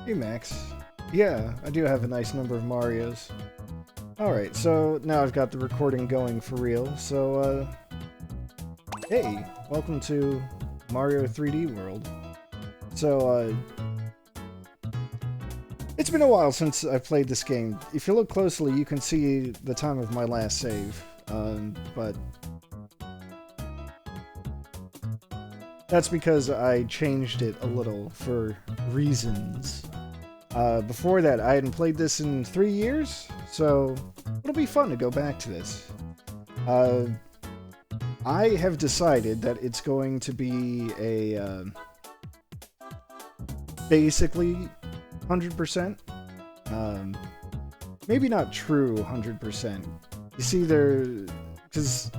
Hey Max. Yeah, I do have a nice number of Marios. Alright, so now I've got the recording going for real, so hey, welcome to Mario 3D World. So, it's been a while since I've played this game. If you look closely, you can see the time of my last save, but that's because I changed it a little for reasons. Before that, I hadn't played this in 3 years, so it'll be fun to go back to this. I have decided that it's going to be a basically 100%. Maybe not true 100%. You see, because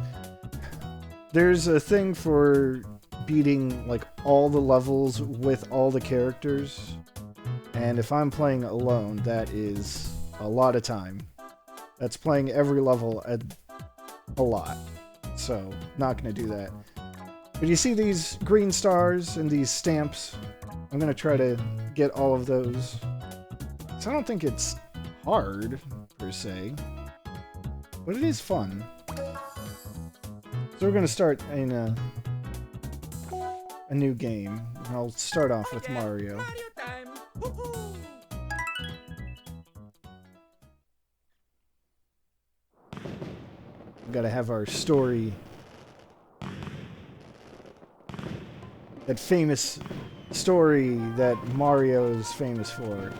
there's a thing for beating like all the levels with all the characters. And if I'm playing alone, that is a lot of time. That's playing every level a lot. So, not going to do that. But you see these green stars and these stamps? I'm going to try to get all of those. So I don't think it's hard, per se. But it is fun. So we're going to start in a new game. I'll start off with Mario. We've got to have our story. That famous story that Mario is famous for.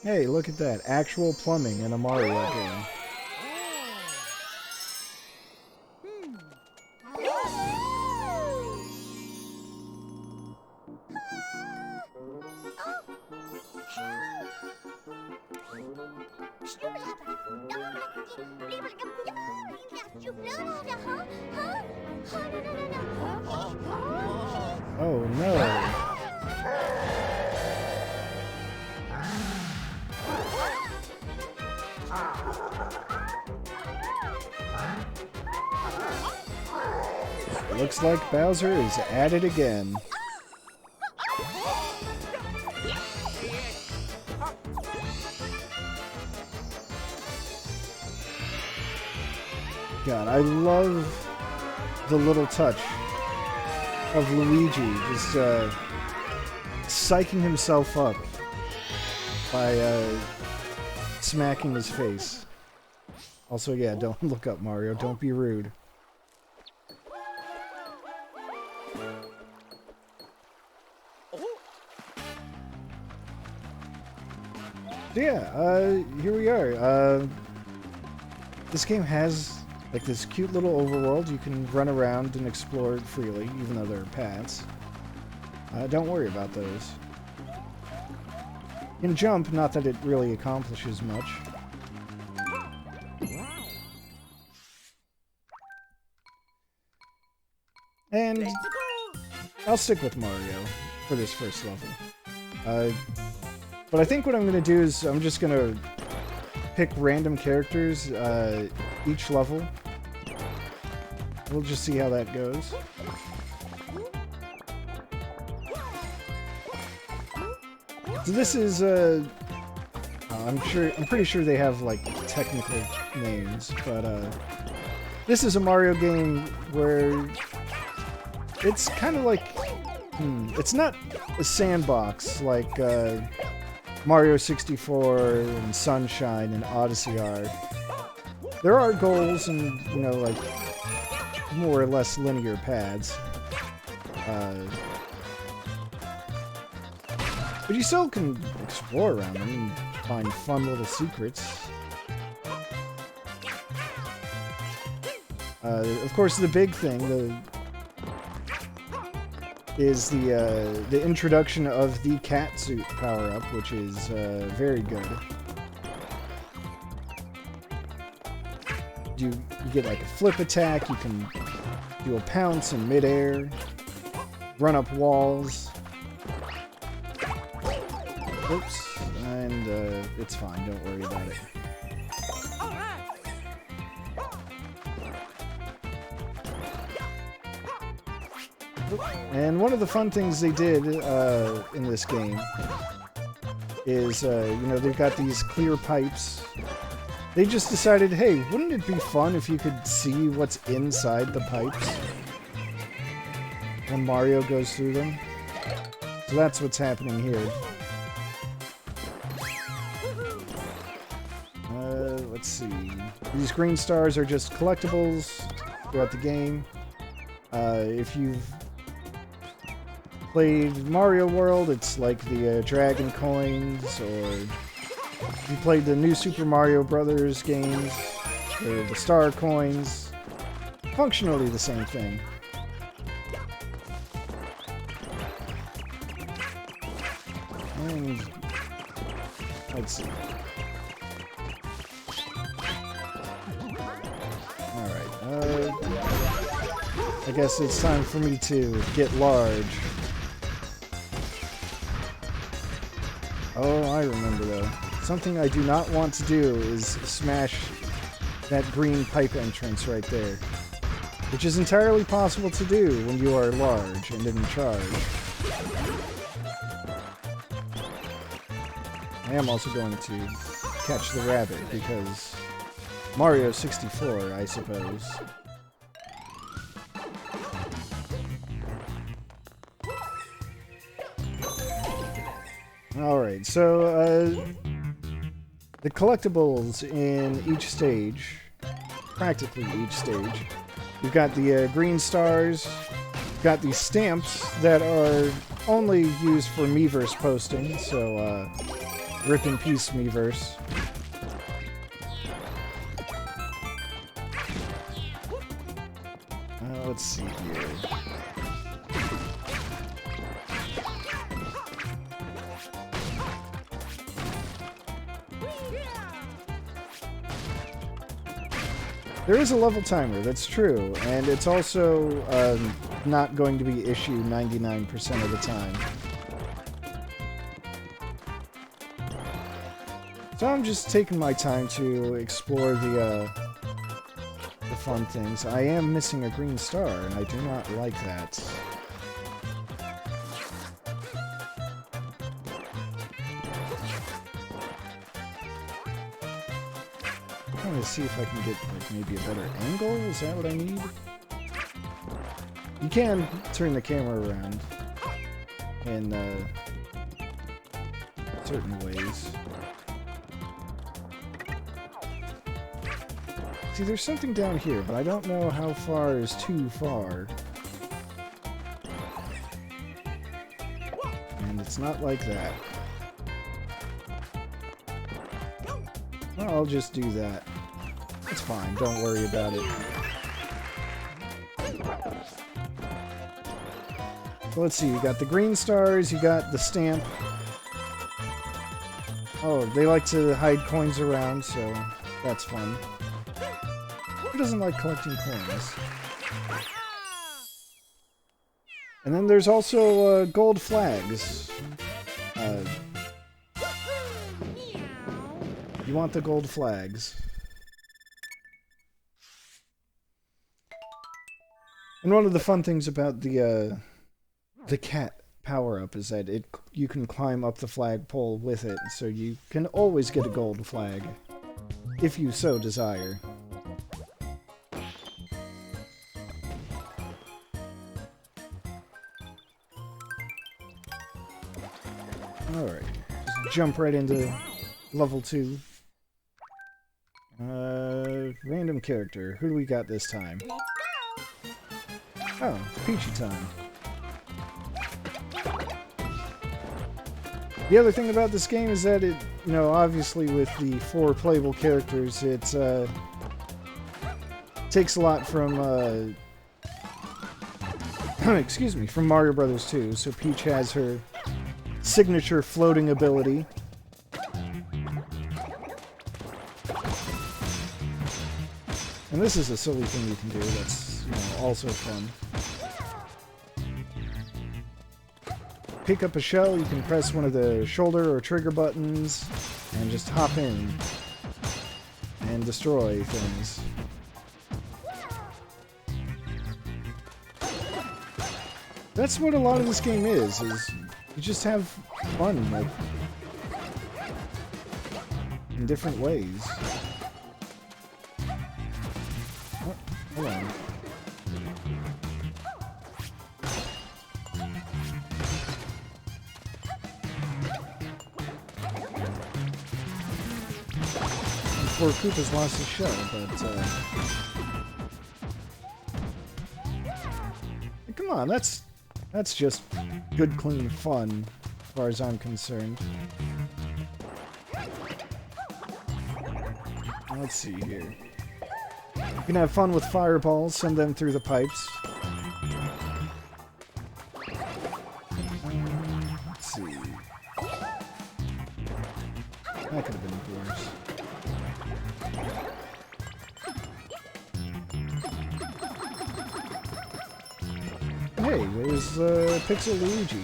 Hey, look at that. Actual plumbing in a Mario game. Oh no. Looks like Bowser is at it again. God, I love the little touch of Luigi just psyching himself up by smacking his face. Also, yeah, don't look up, Mario. Don't be rude. Yeah, here we are. This game has like this cute little overworld. You can run around and explore it freely, even though there are paths. Don't worry about those. You can jump, not that it really accomplishes much. And I'll stick with Mario for this first level. But I think what I'm going to do is I'm just going to pick random characters each level. We'll just see how that goes. So this is I'm pretty sure they have like technical names, but this is a Mario game where it's kind of like it's not a sandbox like Mario 64 and Sunshine and Odyssey are. There are goals and, you know, like, more or less linear paths. But you still can explore around them and find fun little secrets. Of course, the big thing, is the introduction of the cat suit power-up, which is very good. You get like a flip attack, you can do a pounce in midair, run up walls. Oops, and it's fine, don't worry about it. And one of the fun things they did in this game is, you know, they've got these clear pipes. They just decided, hey, wouldn't it be fun if you could see what's inside the pipes when Mario goes through them? So that's what's happening here. Let's see. These green stars are just collectibles throughout the game. If you've played Mario World, it's like the Dragon Coins, or if you played the new Super Mario Brothers games, or the Star Coins, functionally the same thing. And let's see. Alright, I guess it's time for me to get large. Oh, I remember though. Something I do not want to do is smash that green pipe entrance right there. Which is entirely possible to do when you are large and in charge. I am also going to catch the rabbit because Mario 64, I suppose. Alright, so the collectibles in each stage, practically each stage, you've got the green stars, you've got these stamps that are only used for Miiverse posting, so rip in peace Miiverse. Let's see here. There is a level timer, that's true, and it's also not going to be issued 99% of the time. So I'm just taking my time to explore the fun things. I am missing a green star, and I do not like that. I'm trying to see if I can get, like, maybe a better angle? Is that what I need? You can turn the camera around in certain ways. See, there's something down here, but I don't know how far is too far. And it's not like that. Well, I'll just do that. It's fine, don't worry about it. So let's see, you got the green stars, you got the stamp. Oh, they like to hide coins around, so that's fun. Who doesn't like collecting coins? And then there's also gold flags. You want the gold flags. And one of the fun things about the cat power-up is that you can climb up the flagpole with it, so you can always get a gold flag, if you so desire. Alright, just jump right into level 2. Random character. Who do we got this time? Oh, Peachy time. The other thing about this game is that it, you know, obviously with the 4 playable characters, it takes a lot from, excuse me, from Mario Brothers 2. So Peach has her signature floating ability. And this is a silly thing you can do that's, you know, also fun. pick up a shell, you can press one of the shoulder or trigger buttons and just hop in and destroy things. That's what a lot of this game is you just have fun, like, in different ways. Oh, hold on. Poor Koopa's lost his shell, but come on, that's just good, clean fun, as far as I'm concerned. Let's see here. You can have fun with fireballs, send them through the pipes. Let's see. That could have been worse. Hey, there's Pixel Luigi.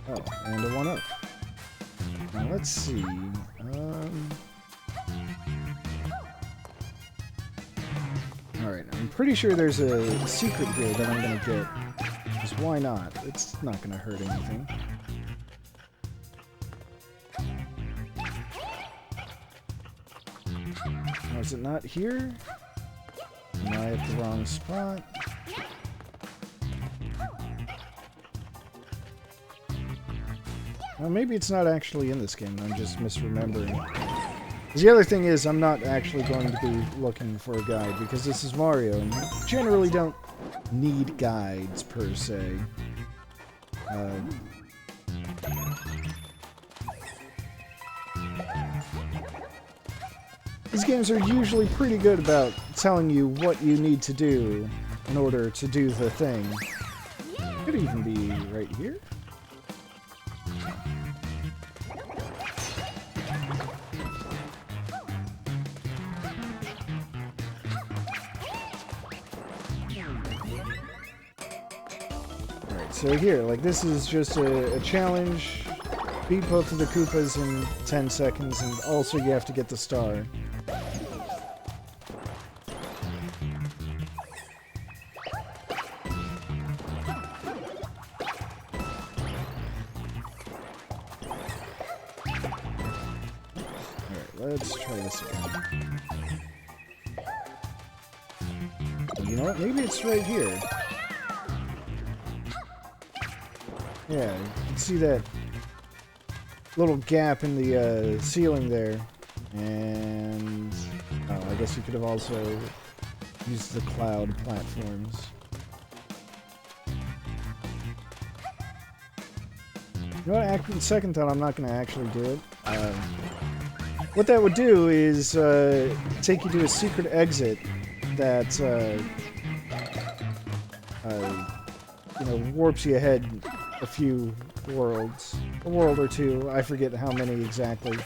Oh, and a 1-up. Now let's see. Alright, I'm pretty sure there's a secret here that I'm gonna get. Because why not? It's not gonna hurt anything. Oh, is it not here? Am I at the wrong spot? Well, maybe it's not actually in this game, I'm just misremembering. The other thing is, I'm not actually going to be looking for a guide, because this is Mario, and you generally don't need guides, per se. These games are usually pretty good about telling you what you need to do in order to do the thing. Could even be right here. Alright, so here, like, this is just a challenge. Beat both of the Koopas in 10 seconds, and also you have to get the star. Let's try this again. You know what? Maybe it's right here. Yeah, you can see that little gap in the ceiling there. And oh, I guess you could have also used the cloud platforms. You know what? After second thought, I'm not going to actually do it. What that would do is take you to a secret exit that you know, warps you ahead a few worlds, a world or two. I forget how many exactly.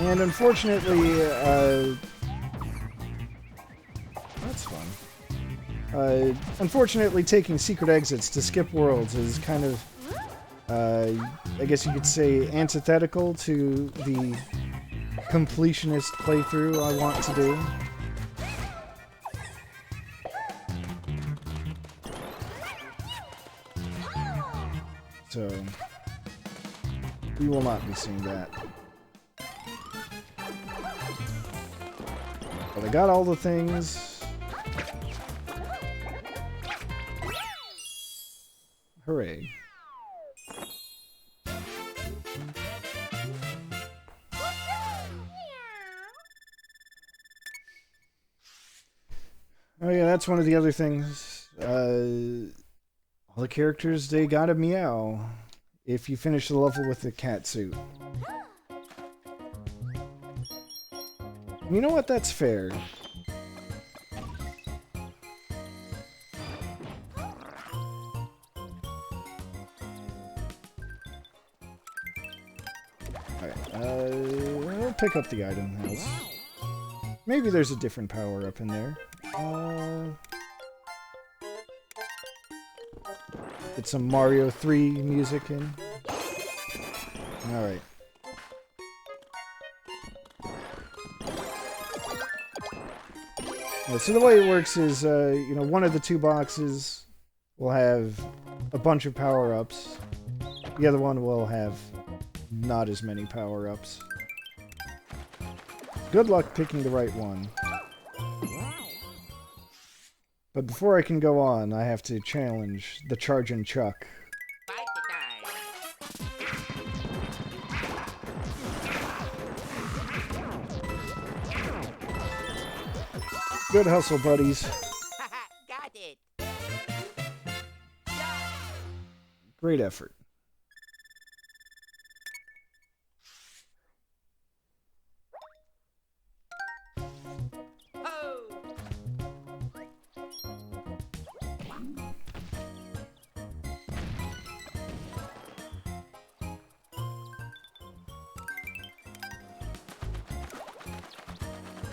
And unfortunately, that's fun. Unfortunately, taking secret exits to skip worlds is kind of, I guess you could say, antithetical to the completionist playthrough I want to do. So, we will not be seeing that. But I got all the things. Hooray. Oh yeah, that's one of the other things. All the characters, they gotta meow if you finish the level with the cat suit. You know what? That's fair. Alright, I'll pick up the item house. Maybe there's a different power-up in there. Get some Mario 3 music in. Alright. So the way it works is, you know, one of the two boxes will have a bunch of power-ups. The other one will have not as many power-ups. Good luck picking the right one. But before I can go on, I have to challenge the Chargin' Chuck. Good hustle, buddies. Got it. Great effort.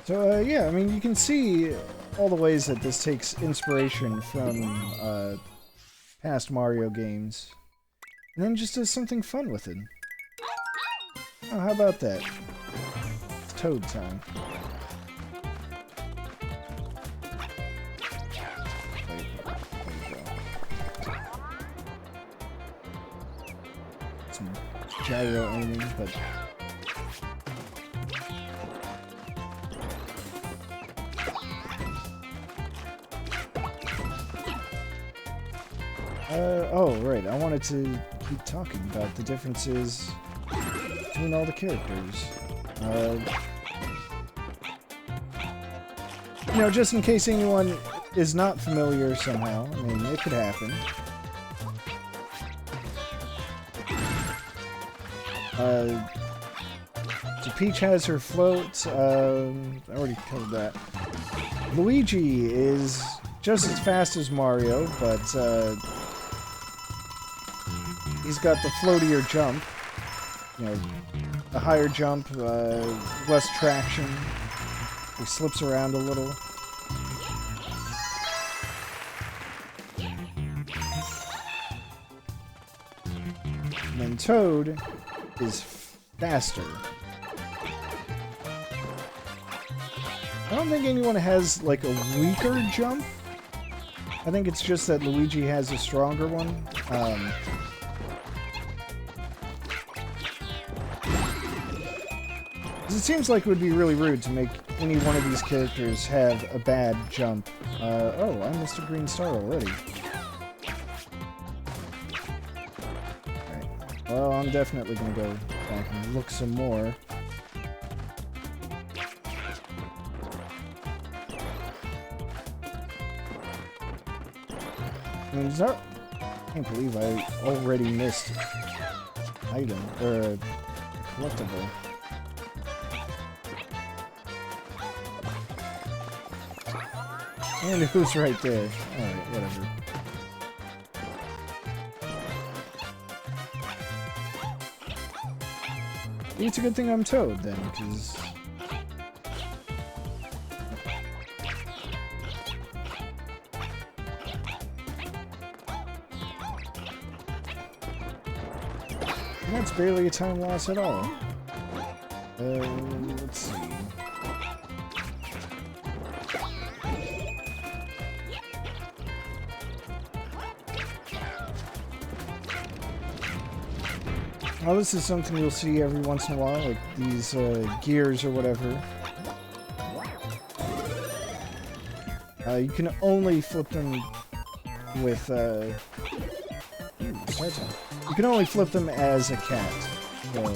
So, yeah, I mean, you can see all the ways that this takes inspiration from past Mario games, and then just does something fun with it. Oh, how about that? It's Toad time. There you go. Some gyro aiming, but... oh, right, I wanted to keep talking about the differences between all the characters. You know, just in case anyone is not familiar somehow, I mean, it could happen. So Peach has her float, I already covered that. Luigi is just as fast as Mario, but, he's got the floatier jump. You know, a higher jump, less traction. He slips around a little. And then Toad is faster. I don't think anyone has, like, a weaker jump. I think it's just that Luigi has a stronger one. It seems like it would be really rude to make any one of these characters have a bad jump. Oh, I missed a green star already. Alright. Well, I'm definitely gonna go back and look some more. I can't believe I already missed item, or a collectible. And it was right there. Alright, whatever. It's a good thing I'm Toad, then, because... that's barely a time loss at all. Let's see. Well, this is something you'll see every once in a while, like these gears or whatever. You can only flip them with you can only flip them as a cat. So.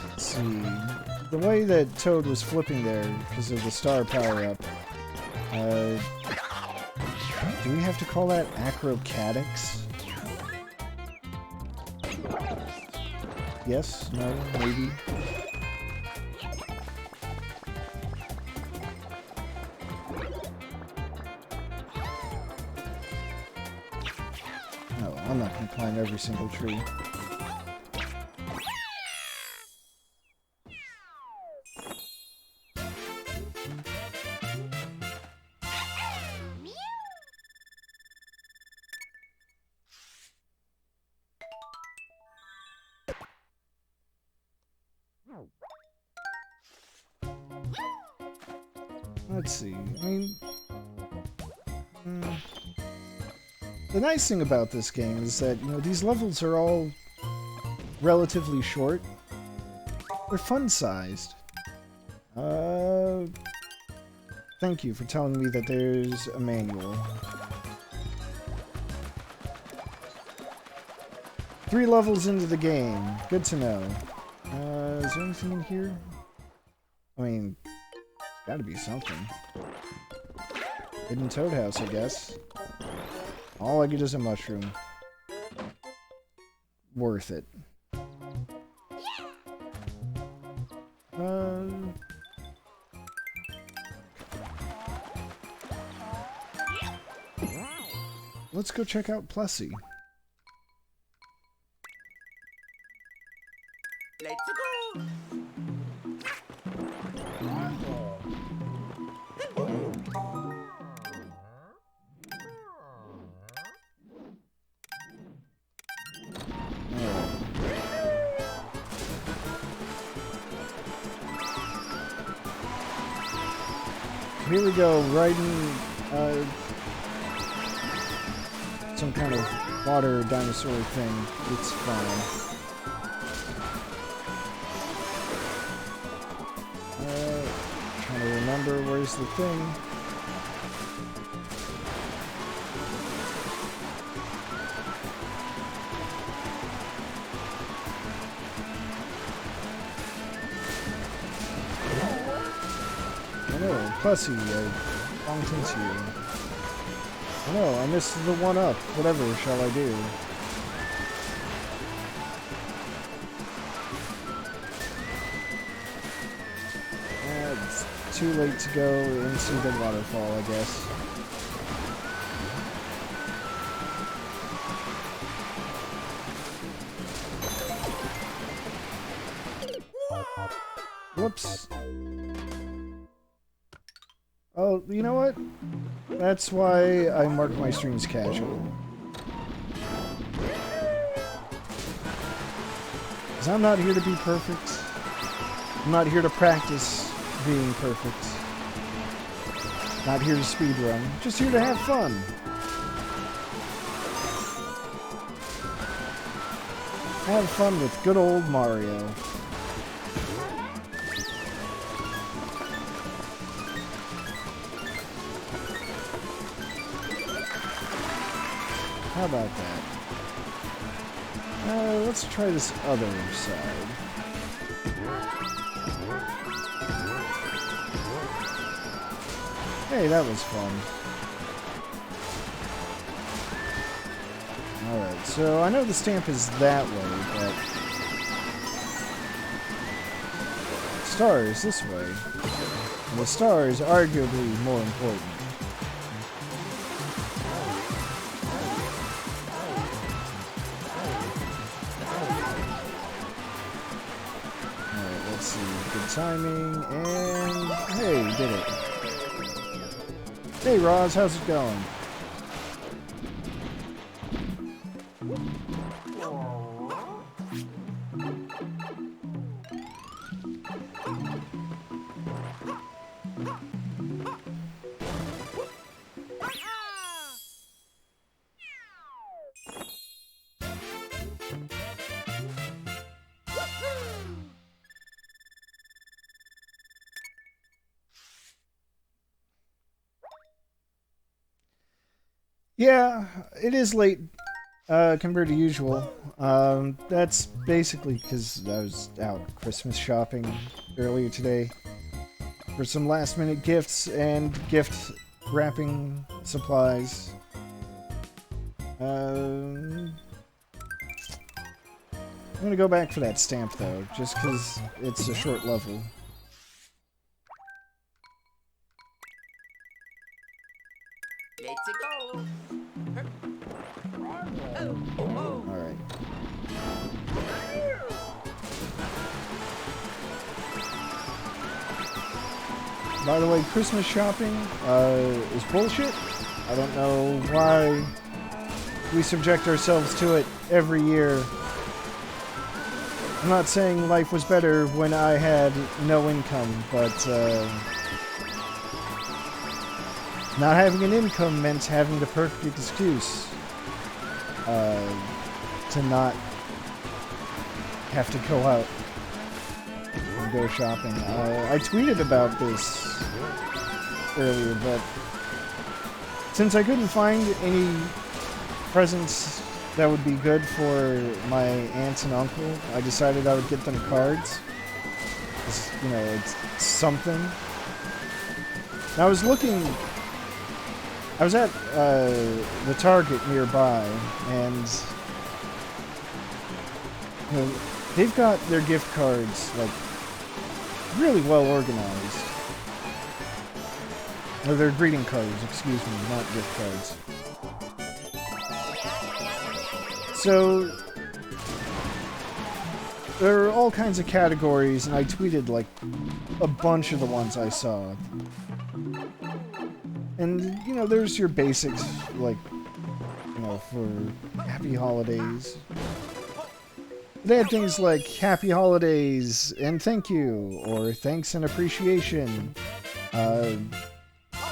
Let's see. The way that Toad was flipping there because of the star power-up, do we have to call that acrobatics? Yes? No? Maybe? climb every single tree. Let's see. I mean, the nice thing about this game is that, you know, these levels are all relatively short. They're fun-sized. Thank you for telling me that there's a manual. 3 levels into the game. Good to know. Is there anything in here? I mean, there's gotta be something. Hidden Toad House, I guess. All I get is a mushroom. Worth it. Let's go check out Plessy. Let's go. Here we go, riding some kind of water dinosaur thing. It's fine. Trying to remember where's the thing. Hello, Plessy, I bumped into you. Oh no, I missed the one up. Whatever shall I do? It's too late to go into the waterfall, I guess. Whoops. Oh, you know what? That's why I mark my streams casual. Because I'm not here to be perfect. I'm not here to practice being perfect. Not here to speedrun. Just here to have fun. Have fun with good old Mario. How about that? Let's try this other side. Hey, that was fun. Alright, so I know the stamp is that way, but... Star is this way. And the star is arguably more important. Alright, let's see. Good timing, and... Hey, we did it. Hey Roz, how's it going? Yeah, it is late compared to usual. That's basically because I was out Christmas shopping earlier today for some last-minute gifts and gift wrapping supplies. I'm gonna go back for that stamp though, just because it's a short level. Let's go. Alright, By the way, Christmas shopping is bullshit. I don't know why we subject ourselves to it every year. I'm not saying life was better when I had no income, but not having an income meant having the perfect excuse to not have to go out and go shopping. I tweeted about this earlier, but since I couldn't find any presents that would be good for my aunts and uncle, I decided I would get them cards. You know, it's something. And I was at the Target nearby, and you know, they've got their gift cards like really well organized. Or their greeting cards, excuse me, not gift cards. So there are all kinds of categories, and I tweeted like a bunch of the ones I saw. And, you know, there's your basics, like, you know, for Happy Holidays. They had things like Happy Holidays and Thank You, or Thanks and Appreciation,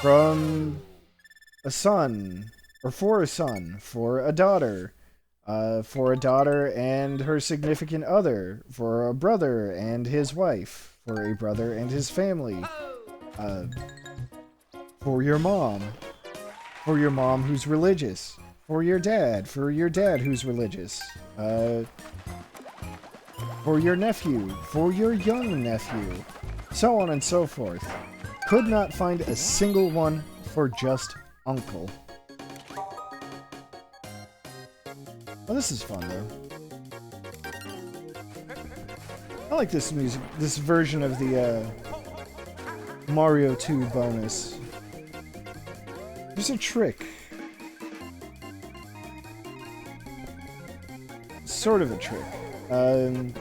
from a son, or for a daughter, for a daughter and her significant other, for a brother and his wife, for a brother and his family, for your mom who's religious, for your dad who's religious, for your nephew, for your young nephew, so on and so forth. Could not find a single one for just uncle. Oh, this is fun though. I like this music, this version of the Mario 2 bonus. There's a trick. Sort of a trick. And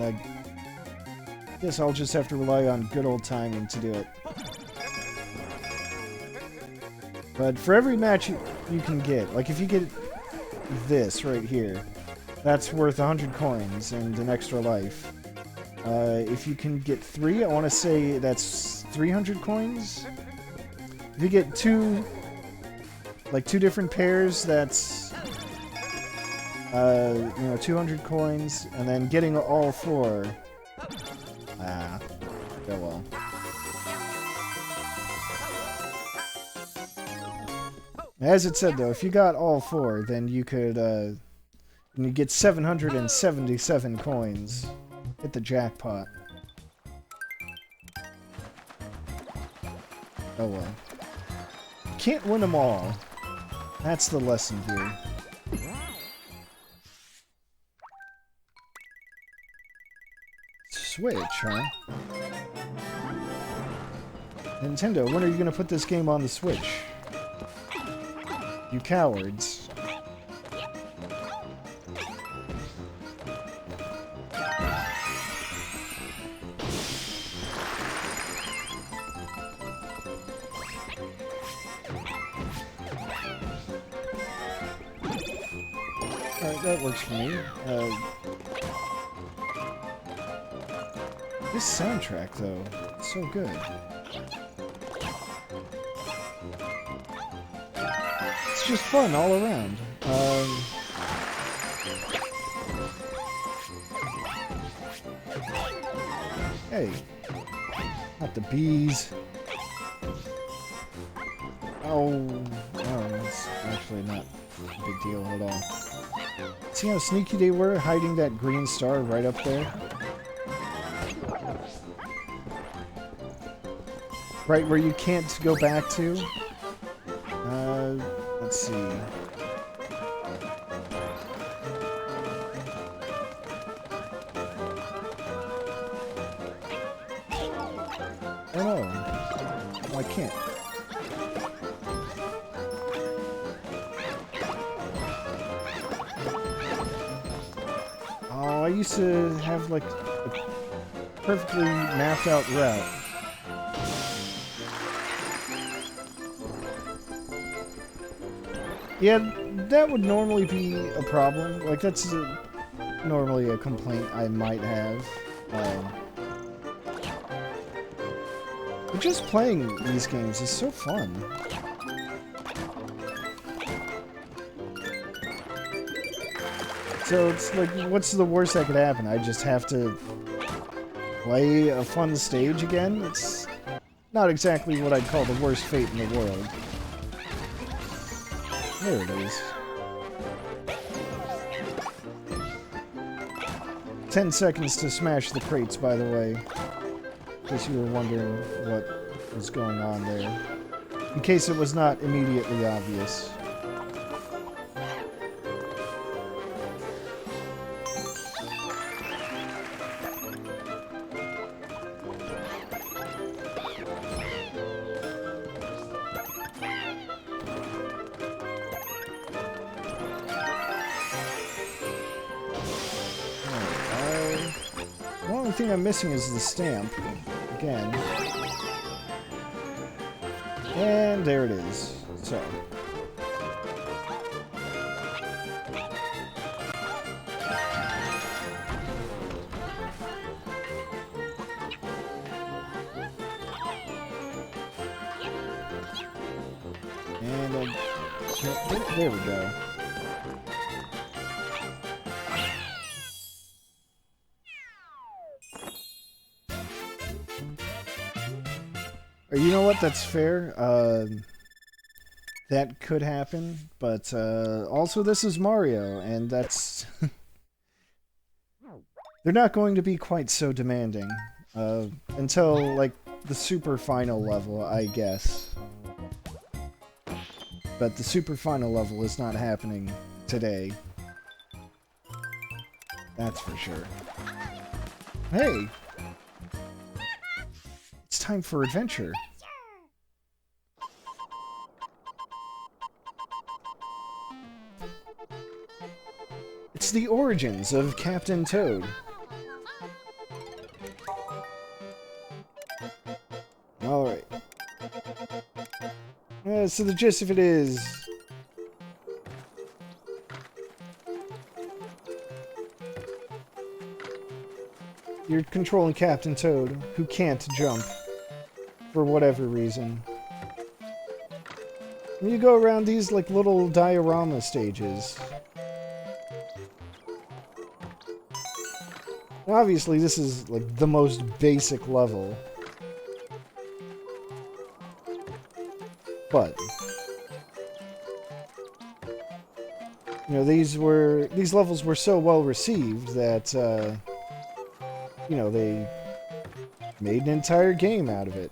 I guess I'll just have to rely on good old timing to do it. But for every match you can get, like if you get this right here, that's worth 100 coins and an extra life. If you can get 3, I want to say that's 300 coins. If you get 2 different pairs, that's you know, 200 coins, and then getting all 4. Oh well. As it said though, if you got all 4, then you could you get 777 coins. Hit the jackpot. Oh well. You can't win them all. That's the lesson here. Switch, huh? Nintendo, when are you gonna put this game on the Switch? You cowards. Alright, that works for me. This soundtrack, though, it's so good. It's just fun all around. Hey, not the bees. Oh, it's actually not a big deal at all. See how sneaky they were, hiding that green star right up there? Right where you can't go back to? Let's see. Oh no. Oh, I can't. Oh, I used to have like a perfectly mapped out route. Yeah, that would normally be a problem. Like, that's normally a complaint I might have. But just playing these games is so fun. So it's like, what's the worst that could happen? I just have to play a fun stage again? It's not exactly what I'd call the worst fate in the world. There it is. 10 seconds to smash the crates, by the way. In case you were wondering what was going on there. In case it was not immediately obvious. The only thing I'm missing is the stamp. Again. And there it is. So. And there we go. You know what? That's fair. That could happen, but also this is Mario, and that's... They're not going to be quite so demanding until, like, the super final level, I guess. But the super final level is not happening today. That's for sure. Hey! It's time for adventure. It's the origins of Captain Toad. Alright. So the gist of it is... you're controlling Captain Toad, who can't jump. For whatever reason. And you go around these, like, little diorama stages. Obviously, this is, like, the most basic level. But... you know, these levels were so well received that, you know, they made an entire game out of it.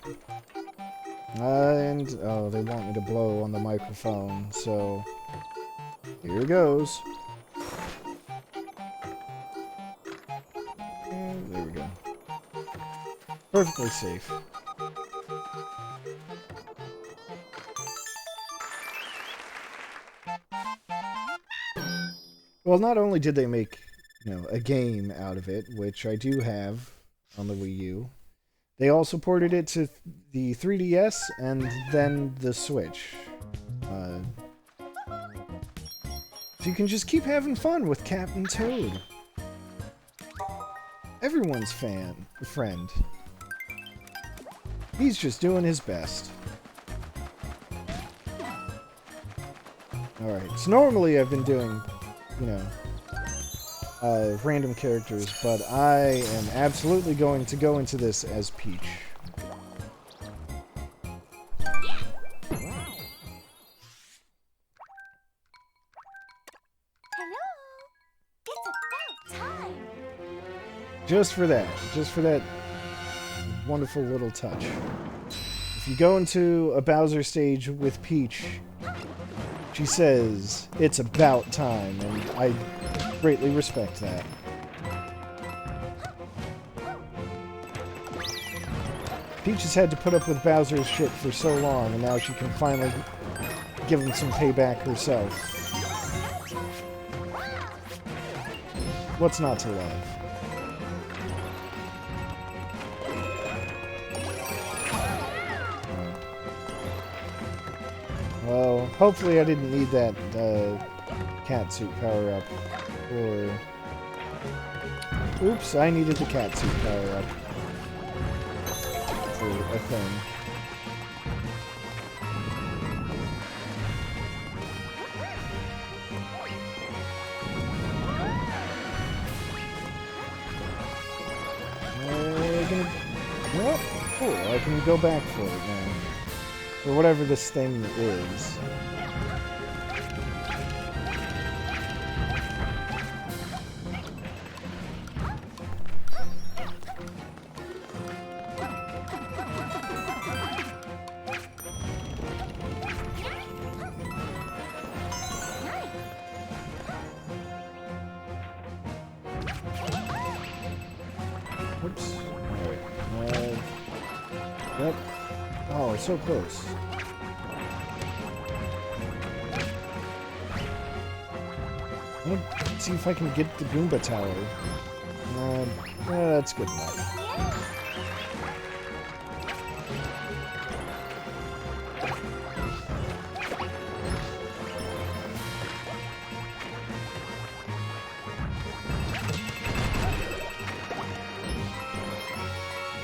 And, oh, they want me to blow on the microphone, so... here it goes. And there we go. Perfectly safe. Well, not only did they make, you know, a game out of it, which I do have on the Wii U, they also ported it to the 3DS and then the Switch. So you can just keep having fun with Captain Toad. Everyone's friend. He's just doing his best. Alright, so normally I've been doing, you know, random characters, but I am absolutely going to go into this as Peach. Hello. It's about time. Just for that wonderful little touch. If you go into a Bowser stage with Peach, she says, "It's about time," and I greatly respect that. Peach has had to put up with Bowser's shit for so long, and now she can finally give him some payback herself. What's not to love? Oh, hopefully I didn't need that cat suit power up. Or... Oops, I needed the cat suit power up. For a thing. Well, cool, I can go back for it now. Or whatever this thing is. Oops. Alright. Yep. Oh, so close. Let's see if I can get the Goomba Tower. That's good enough.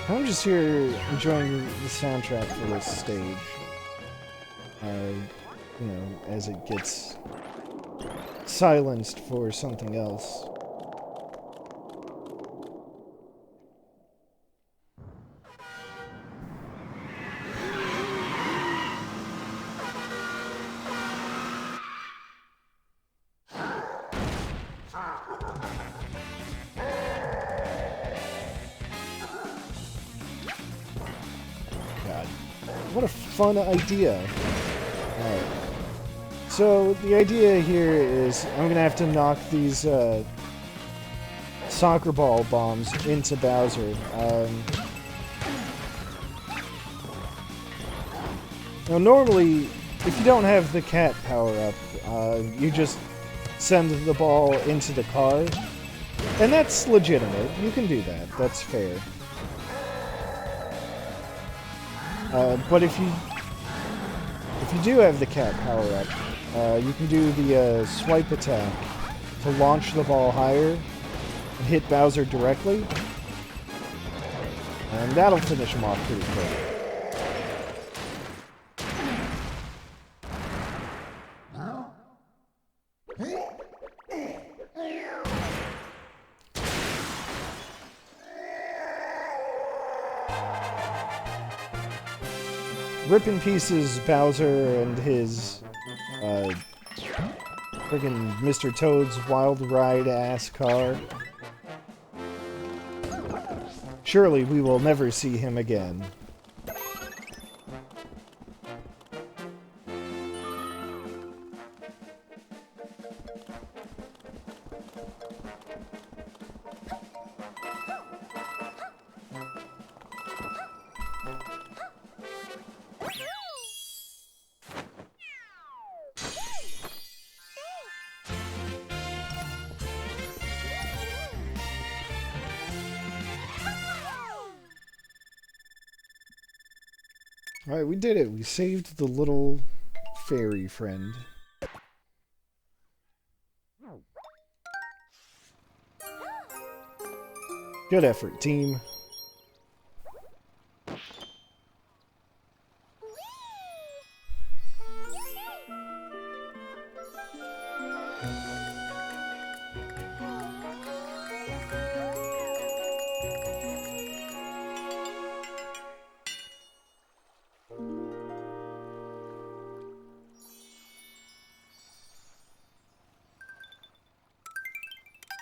I'm just here enjoying the soundtrack for this stage. You know, as it gets silenced for something else. God, what a fun idea. Alright. So, the idea here is I'm gonna have to knock these soccer ball bombs into Bowser. Now, normally, if you don't have the cat power-up, you just send the ball into the car. And that's legitimate. You can do that. That's fair. But if you do have the cat power-up, you can do the swipe attack to launch the ball higher and hit Bowser directly. And that'll finish him off pretty quick. Rip in pieces Bowser and his friggin' Mr. Toad's Wild Ride-ass car. Surely we will never see him again. Alright, we did it. We saved the little fairy friend. Good effort, team.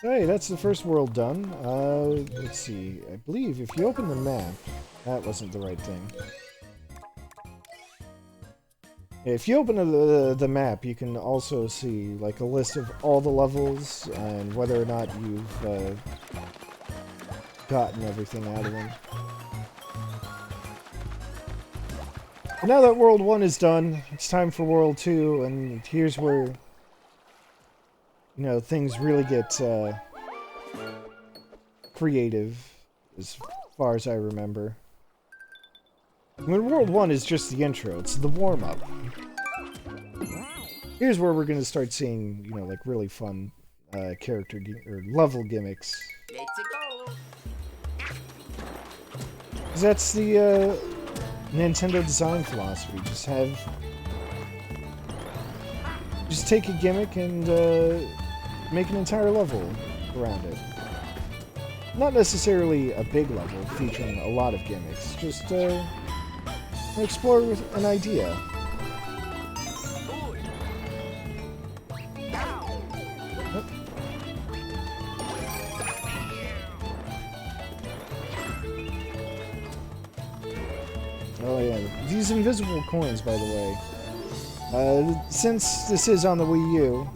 Hey, that's the first world done. Let's see. I believe if you open the map... That wasn't the right thing. If you open the map, you can also see like a list of all the levels and whether or not you've gotten everything out of them. But now that World 1 is done, it's time for World 2, and here's where, you know, things really get creative, as far as I remember. I mean, World 1 is just the intro, it's the warm-up. here's where we're gonna start seeing, you know, like really fun character or level gimmicks. Let's go. 'Cause that's the Nintendo design philosophy. Just take a gimmick and make an entire level around it. Not necessarily a big level featuring a lot of gimmicks, just explore with an idea. Oh yeah, these invisible coins, by the way. Since this is on the Wii U,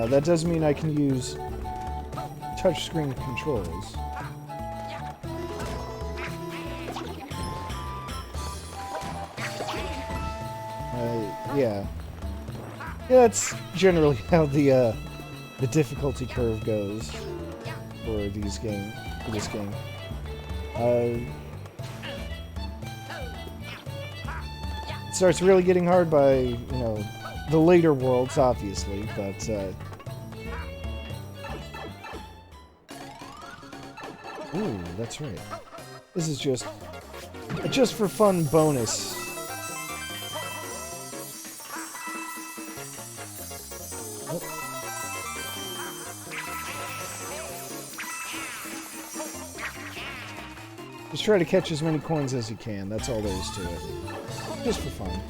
that does mean I can use touchscreen controls. Yeah. Yeah, that's generally how the difficulty curve goes for this game. It starts really getting hard by, you know, the later worlds, obviously, but ooh, that's right. This is just for fun bonus. Just try to catch as many coins as you can. That's all there is to it. Just for fun.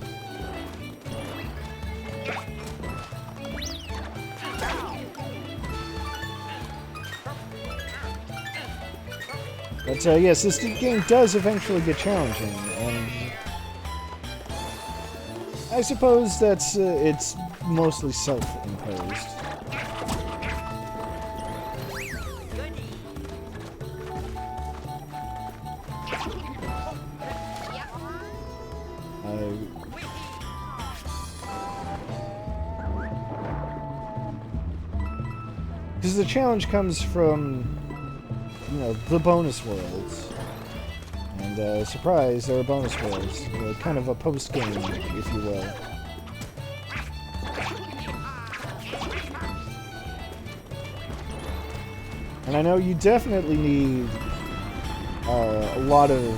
But yes, this game does eventually get challenging, and I suppose that's it's mostly self-imposed. Because the challenge comes from, you know, the bonus worlds. And, surprise, there are bonus worlds. Kind of a post-game, if you will. And I know you definitely need a lot of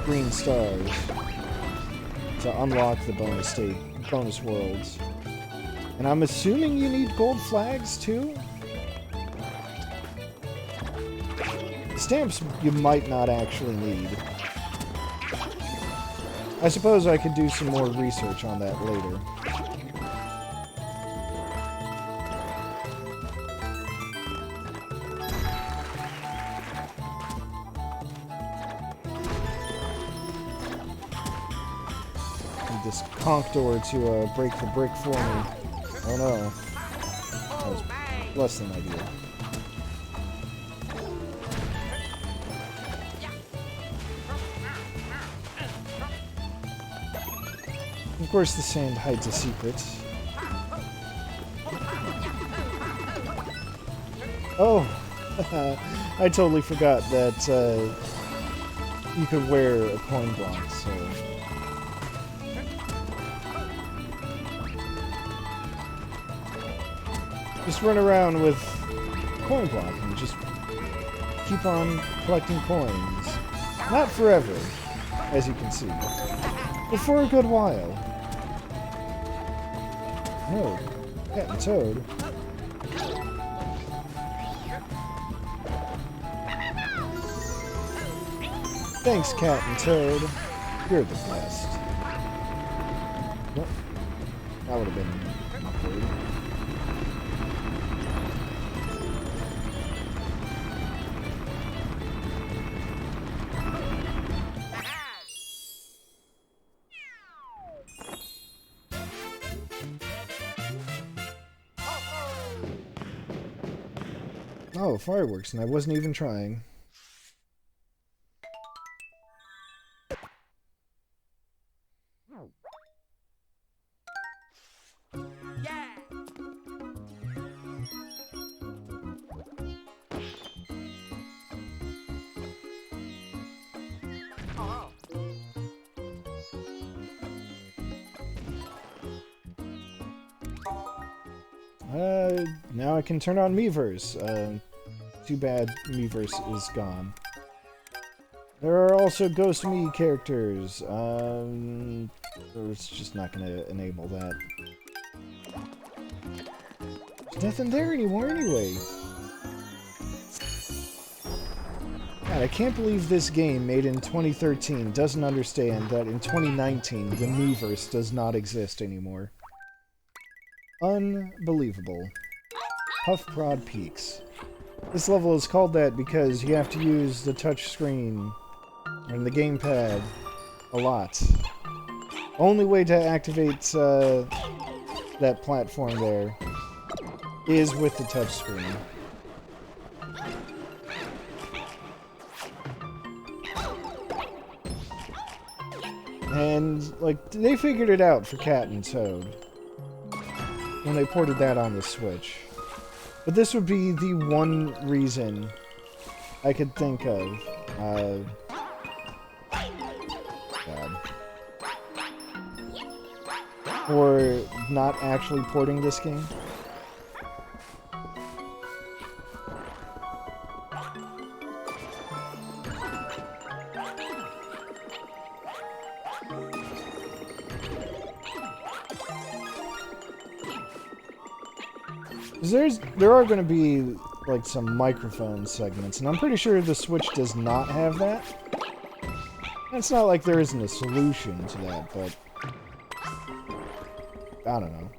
green stars to unlock the bonus worlds. And I'm assuming you need gold flags, too? Stamps you might not actually need. I suppose I could do some more research on that later. Need this conch door to break the brick for me. Oh no. That was less than ideal. Of course, the sand hides a secret. Oh! I totally forgot that you could wear a coin block, so... Just run around with coin block and just keep on collecting coins. Not forever, as you can see, but for a good while. Oh, Cat and Toad. Thanks, Cat and Toad. You're the best. Well, that would have been awkward. Oh, fireworks, and I wasn't even trying. Yeah. Oh. Now I can turn on Miiverse. Too bad Miiverse is gone. There are also Ghost Me characters. It's just not gonna enable that. There's nothing there anymore anyway. God, I can't believe this game, made in 2013, doesn't understand that in 2019, the Miiverse does not exist anymore. Unbelievable. Puff Prod Peaks. This level is called that because you have to use the touch screen and the gamepad a lot. Only way to activate that platform there is with the touch screen. And, like, they figured it out for Cat and Toad when they ported that on the Switch. But this would be the one reason I could think of. God. For not actually porting this game. There are going to be, like, some microphone segments, and I'm pretty sure the Switch does not have that. It's not like there isn't a solution to that, but I don't know.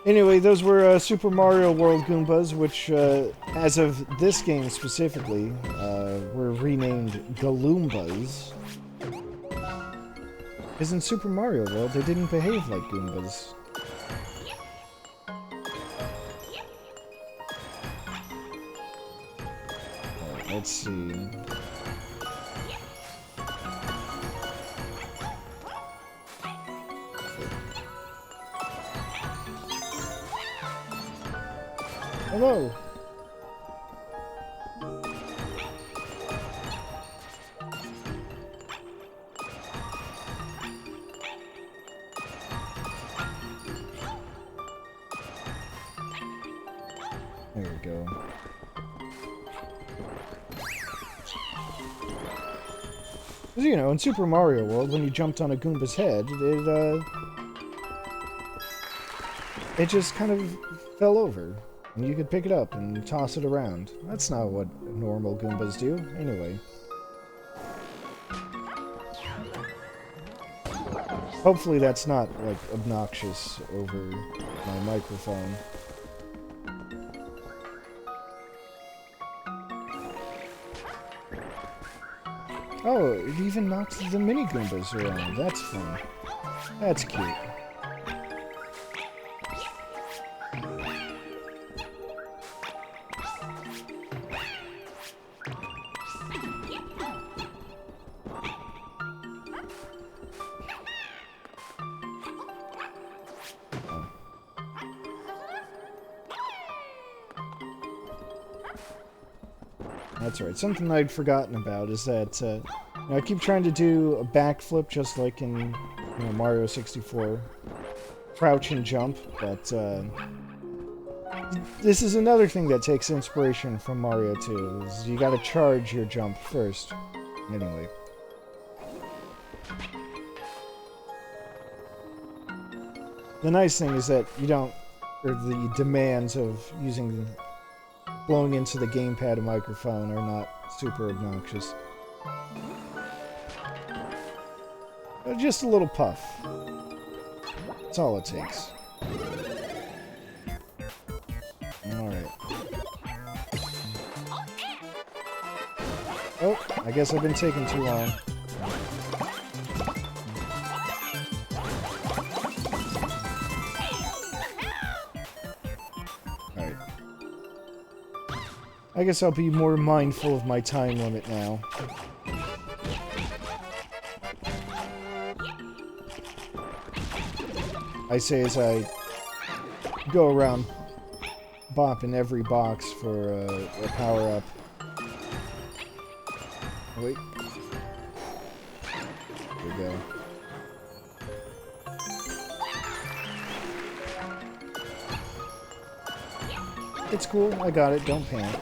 Anyway, those were Super Mario World Goombas, which, as of this game specifically, were renamed Galoombas. Because in Super Mario World, they didn't behave like Goombas. Let's see. Hello. There we go. You know, in Super Mario World, when you jumped on a Goomba's head, it just kind of fell over. And you could pick it up and toss it around. That's not what normal Goombas do, anyway. Hopefully that's not, like, obnoxious over my microphone. Oh, it even knocks the mini Goombas around. That's fun. That's cute. That's right. Something I'd forgotten about is that I keep trying to do a backflip just like in Mario 64. Crouch and jump, but this is another thing that takes inspiration from Mario 2. Is you gotta charge your jump first. Anyway. The nice thing is that you don't, or the demands of blowing into the gamepad and microphone are not super obnoxious. Just a little puff. That's all it takes. Alright. Oh, I guess I've been taking too long. Alright. I guess I'll be more mindful of my time limit now. I say as I go around bopping every box for a power-up. Oh, wait. There we go. It's cool. I got it. Don't panic.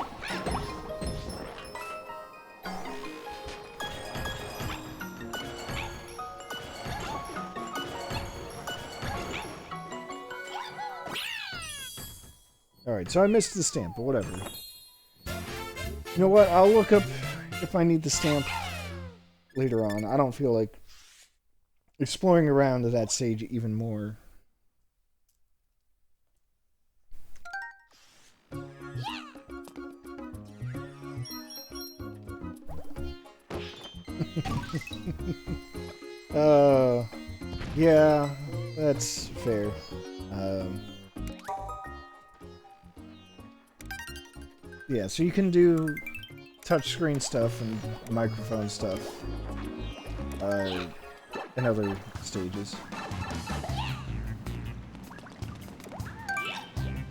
Alright, so I missed the stamp, but whatever. You know what? I'll look up if I need the stamp later on. I don't feel like exploring around to that stage even more. Yeah, that's fair. Yeah, so you can do touchscreen stuff and microphone stuff in other stages.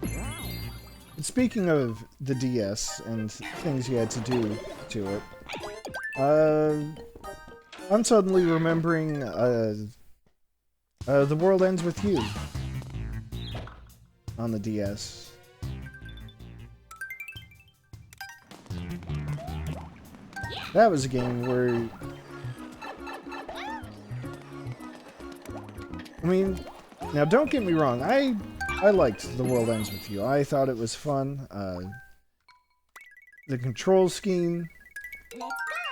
And speaking of the DS and things you had to do to it, I'm suddenly remembering The World Ends With You on the DS. That was a game where... I mean, now don't get me wrong, I liked The World Ends With You. I thought it was fun. The control scheme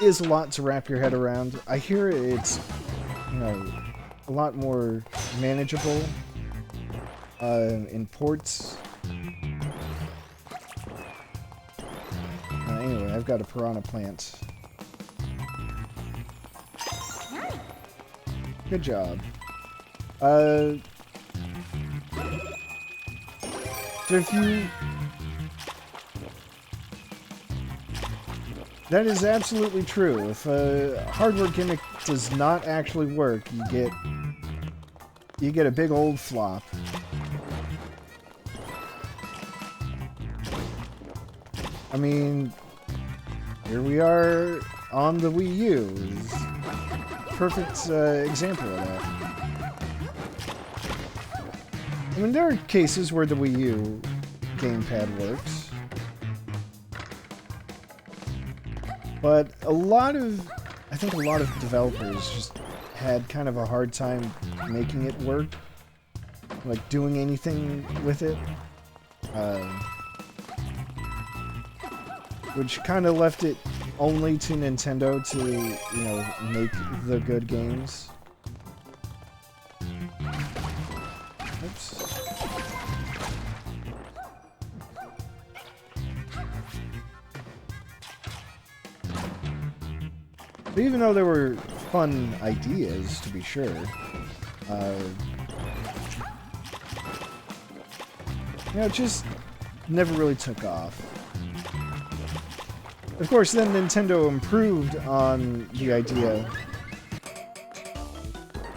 is a lot to wrap your head around. I hear it's, you know, a lot more manageable in ports. Anyway, I've got a piranha plant. Good job. So if you... That is absolutely true. If a hardware gimmick does not actually work, you get a big old flop. I mean, here we are on the Wii U. Perfect example of that. I mean, there are cases where the Wii U gamepad works. But I think a lot of developers just had kind of a hard time making it work. Like, doing anything with it. Which kind of left it only to Nintendo to, you know, make the good games. Oops. But even though there were fun ideas, to be sure, you know, it just never really took off. Of course, then Nintendo improved on the idea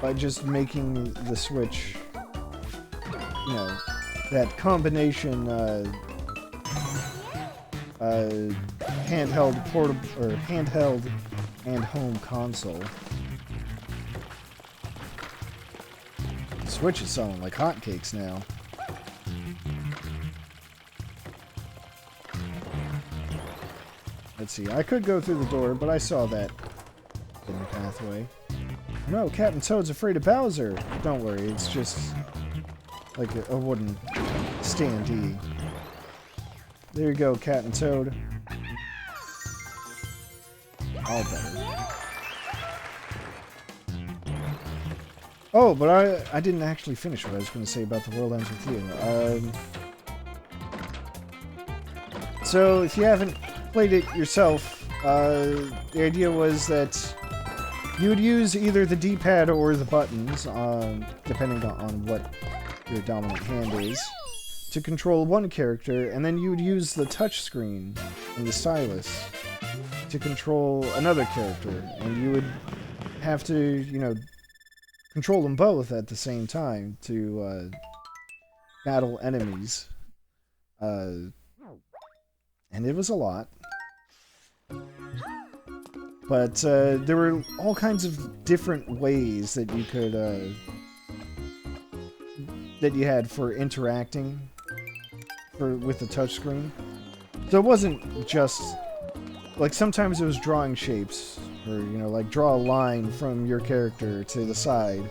by just making the Switch, you know, that combination handheld portable or handheld and home console. The Switch is selling like hotcakes now. Let's see, I could go through the door, but I saw that hidden pathway. No, Captain Toad's afraid of Bowser. Don't worry, it's just like a wooden standee. There you go, Captain Toad. All better. Oh, but I didn't actually finish what I was going to say about The World Ends With You. So, if you haven't played it yourself, the idea was that you would use either the D-pad or the buttons, depending on what your dominant hand is, to control one character, and then you would use the touchscreen and the stylus to control another character, and you would have to, you know, control them both at the same time to battle enemies. And it was a lot. But there were all kinds of different ways that you could that you had for interacting with the touchscreen. So it wasn't just like sometimes it was drawing shapes, or you know, like draw a line from your character to the side,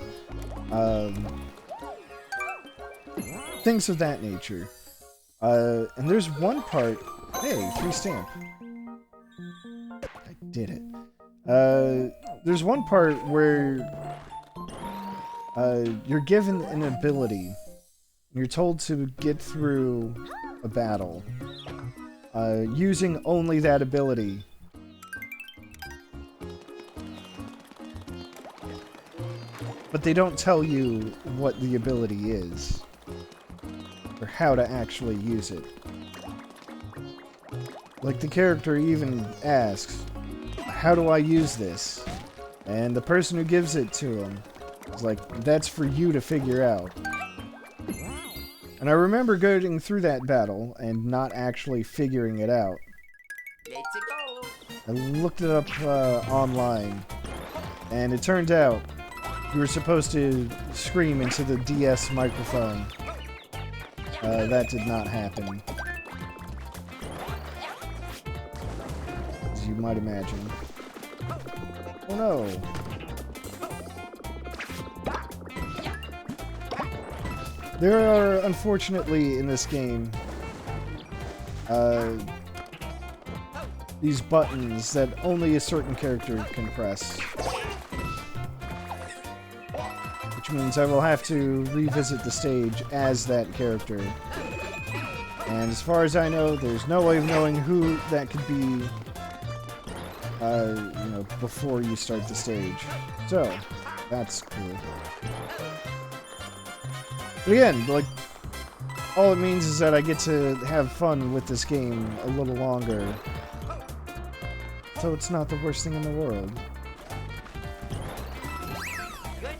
things of that nature. And there's one part. Hey, free stamp. I did it. There's one part where you're given an ability. You're told to get through a battle using only that ability. But they don't tell you what the ability is, or how to actually use it. Like, the character even asks, how do I use this? And the person who gives it to him is like, that's for you to figure out. And I remember going through that battle and not actually figuring it out. Let's go. I looked it up online, and it turned out you were supposed to scream into the DS microphone. That did not happen, as you might imagine. Oh no! There are, unfortunately, in this game, these buttons that only a certain character can press. Which means I will have to revisit the stage as that character. And as far as I know, there's no way of knowing who that could be, you know, before you start the stage. So, that's cool. But again, like, all it means is that I get to have fun with this game a little longer. So it's not the worst thing in the world.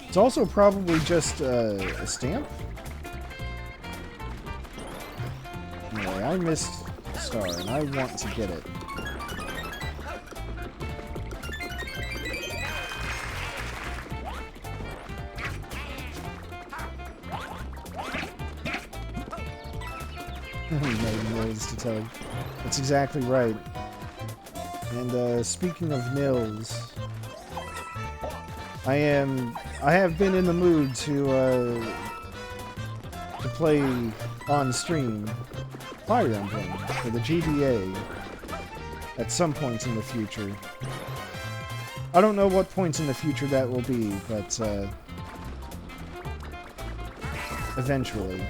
It's also probably just a stamp? Anyway, I missed a star, and I want to get it. Nils to tell. That's exactly right. And speaking of Nils, I have been in the mood to play on stream Fire Emblem for the GBA at some point in the future. I don't know what point in the future that will be, but eventually.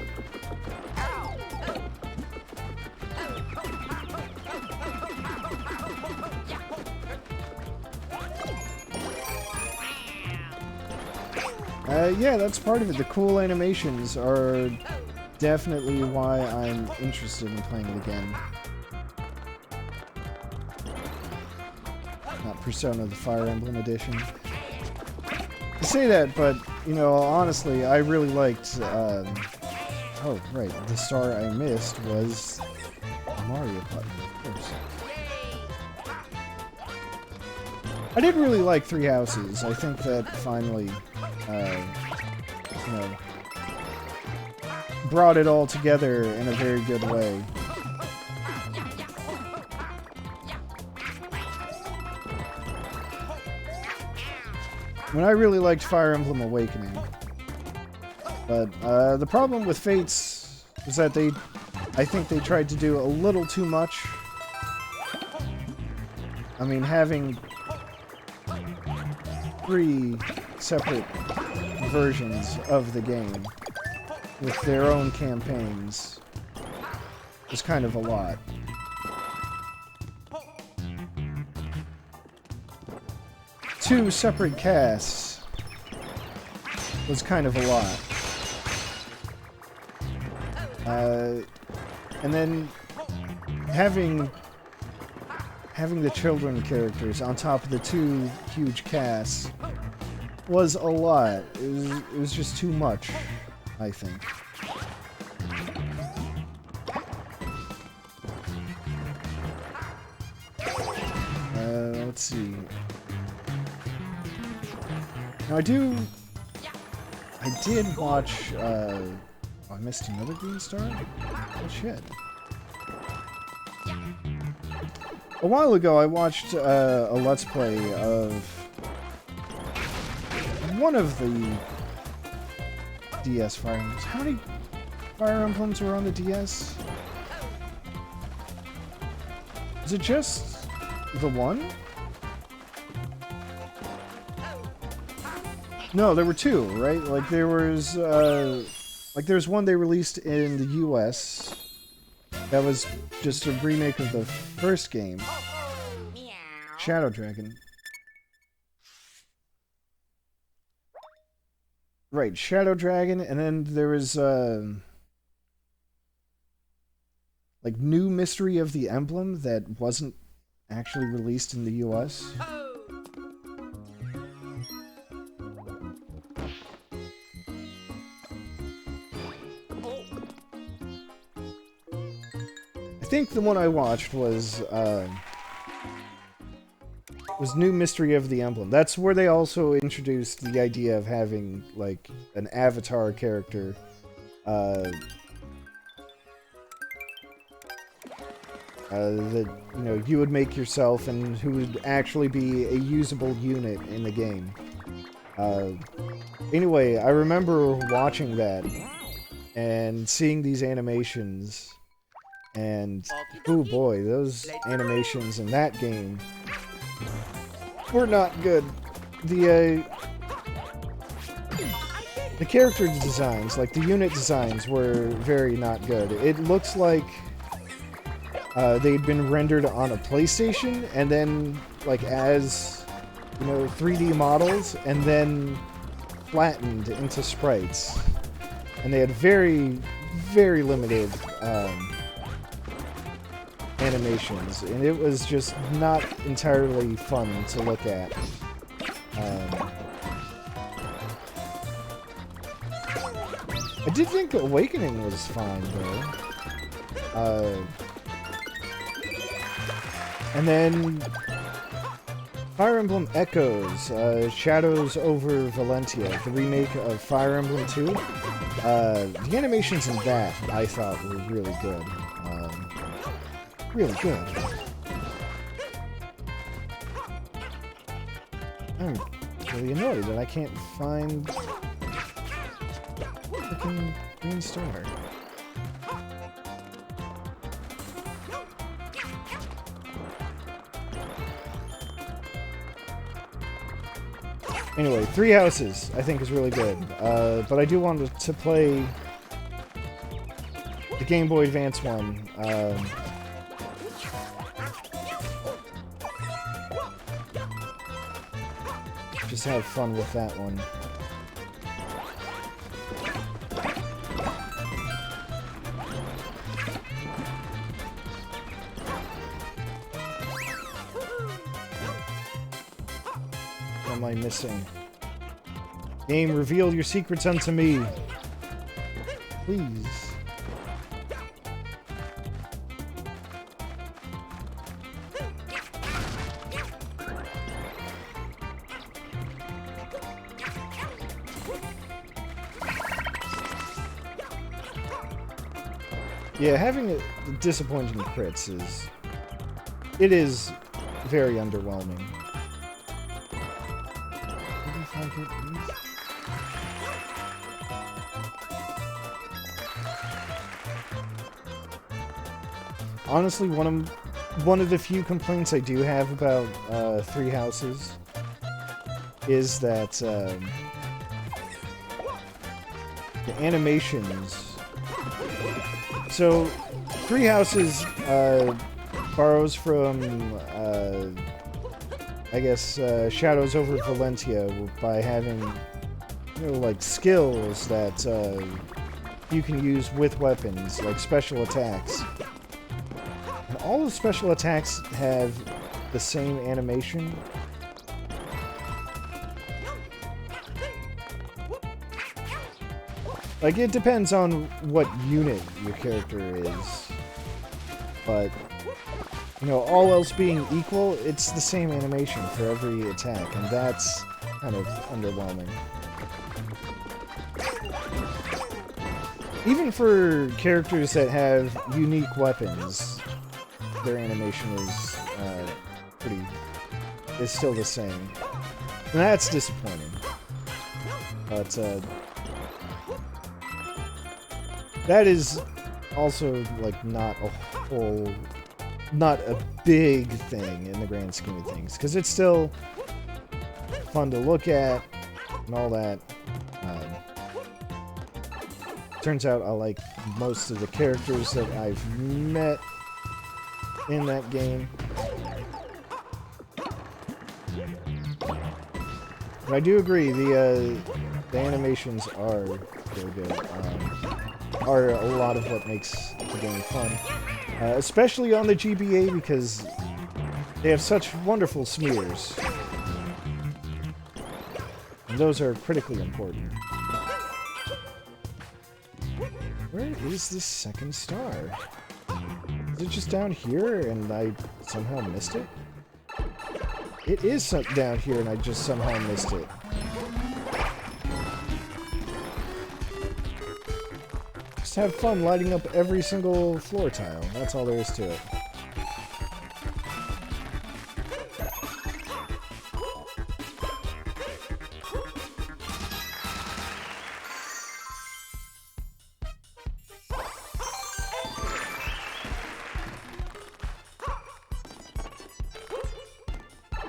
Yeah, that's part of it. The cool animations are definitely why I'm interested in playing it again. Not Persona, the Fire Emblem Edition. I say that, but, you know, honestly, I really liked, oh, right, the star I missed was Mario button, of course. I did really like Three Houses. I think that finally, you know, brought it all together in a very good way. When I really liked Fire Emblem Awakening. But the problem with Fates is that I think they tried to do a little too much. I mean, having 3 separate versions of the game with their own campaigns was kind of a lot. Two separate casts was kind of a lot. And then having the children characters on top of the 2 huge casts was a lot. It was just too much, I think. Let's see. Now I did watch Oh, I missed another green star? Oh shit. A while ago, I watched a Let's Play of one of the DS Fire Emblems. How many Fire Emblems were on the DS? Is it just the one? No, there were two, right? Like there was there's one they released in the US that was just a remake of the first game, Shadow Dragon. Right, Shadow Dragon, and then there was like New Mystery of the Emblem that wasn't actually released in the US. I think the one I watched was New Mystery of the Emblem. That's where they also introduced the idea of having like an avatar character. That, you know, you would make yourself and who would actually be a usable unit in the game. Anyway, I remember watching that and seeing these animations, and oh boy, those animations in that game were not good. The character designs, like the unit designs, were very not good. It looks like they'd been rendered on a PlayStation, and then, like, as, you know, 3D models, and then flattened into sprites. And they had very, very limited animations, and it was just not entirely fun to look at. I did think Awakening was fine, though. And then Fire Emblem Echoes, Shadows over Valentia, the remake of Fire Emblem 2. The animations in that, I thought, were really good. Really good. I'm really annoyed that I can't find freaking Green Star. Anyway, Three Houses, I think, is really good. But I do want to play the Game Boy Advance one. Just have fun with that one. What am I missing? Game, reveal your secrets unto me. Please. Yeah, having a disappointing crits is very underwhelming. Honestly, one of the few complaints I do have about Three Houses is that the animations. So, Three Houses borrows from, I guess, Shadows over Valentia by having, you know, like skills that you can use with weapons, like special attacks. And all the special attacks have the same animation. Like, it depends on what unit your character is. But, you know, all else being equal, it's the same animation for every attack, and that's kind of underwhelming. even for characters that have unique weapons, their animation is is still the same. And that's disappointing. But that is also like not a big thing in the grand scheme of things, because it's still fun to look at and all that. Turns out I like most of the characters that I've met in that game. But I do agree, the animations are really good. Are a lot of what makes the game fun. Especially on the GBA, because they have such wonderful smears. And those are critically important. Where is the second star? Is it just down here and I somehow missed it? It is down here and I just somehow missed it. Just have fun lighting up every single floor tile. That's all there is to it.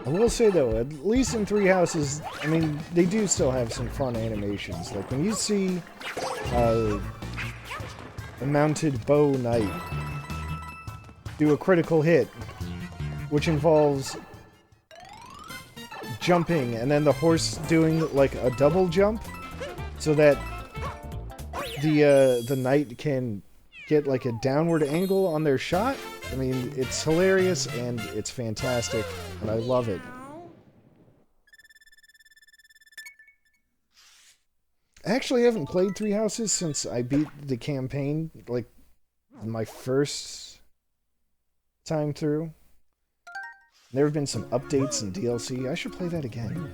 I will say though, at least in Three Houses, I mean, they do still have some fun animations. Like when you see a mounted bow knight do a critical hit, which involves jumping and then the horse doing like a double jump, so that the knight can get like a downward angle on their shot. I mean, it's hilarious and it's fantastic, and I love it. I actually haven't played Three Houses since I beat the campaign, like, my first time through. There have been some updates and DLC. I should play that again.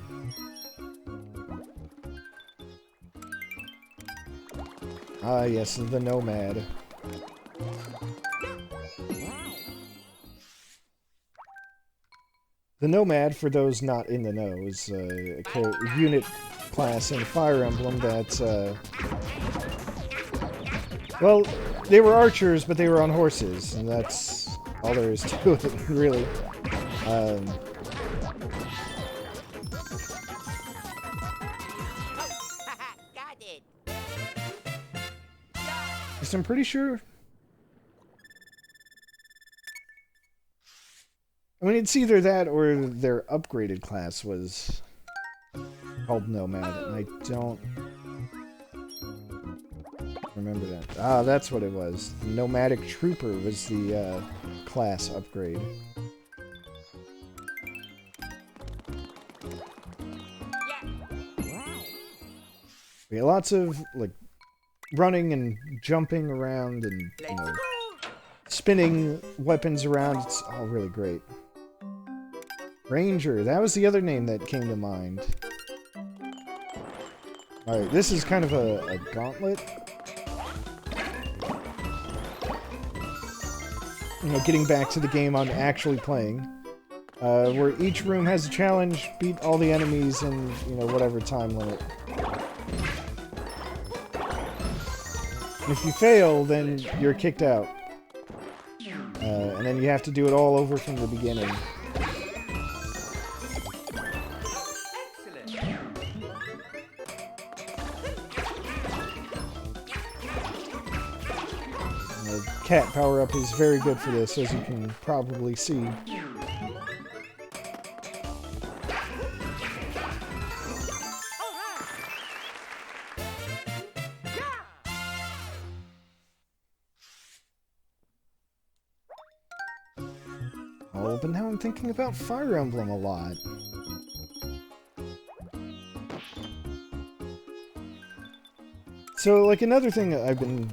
Ah, yes, the Nomad. The Nomad, for those not in the know, is a unit class in Fire Emblem that, well, they were archers, but they were on horses, and that's all there is to it, really. Got it. Because I'm pretty sure... I mean, it's either that or their upgraded class was called Nomad, and I don't remember that. Ah, that's what it was. Nomadic Trooper was the class upgrade. Yeah, lots of like running and jumping around and, you know, spinning weapons around. It's all really great. Ranger, that was the other name that came to mind. Alright, this is kind of a gauntlet. You know, getting back to the game I'm actually playing. Where each room has a challenge, beat all the enemies in, you know, whatever time limit. And if you fail, then you're kicked out. And then you have to do it all over from the beginning. The cat power-up is very good for this, as you can probably see. Oh, but now I'm thinking about Fire Emblem a lot. So, like, another thing that I've been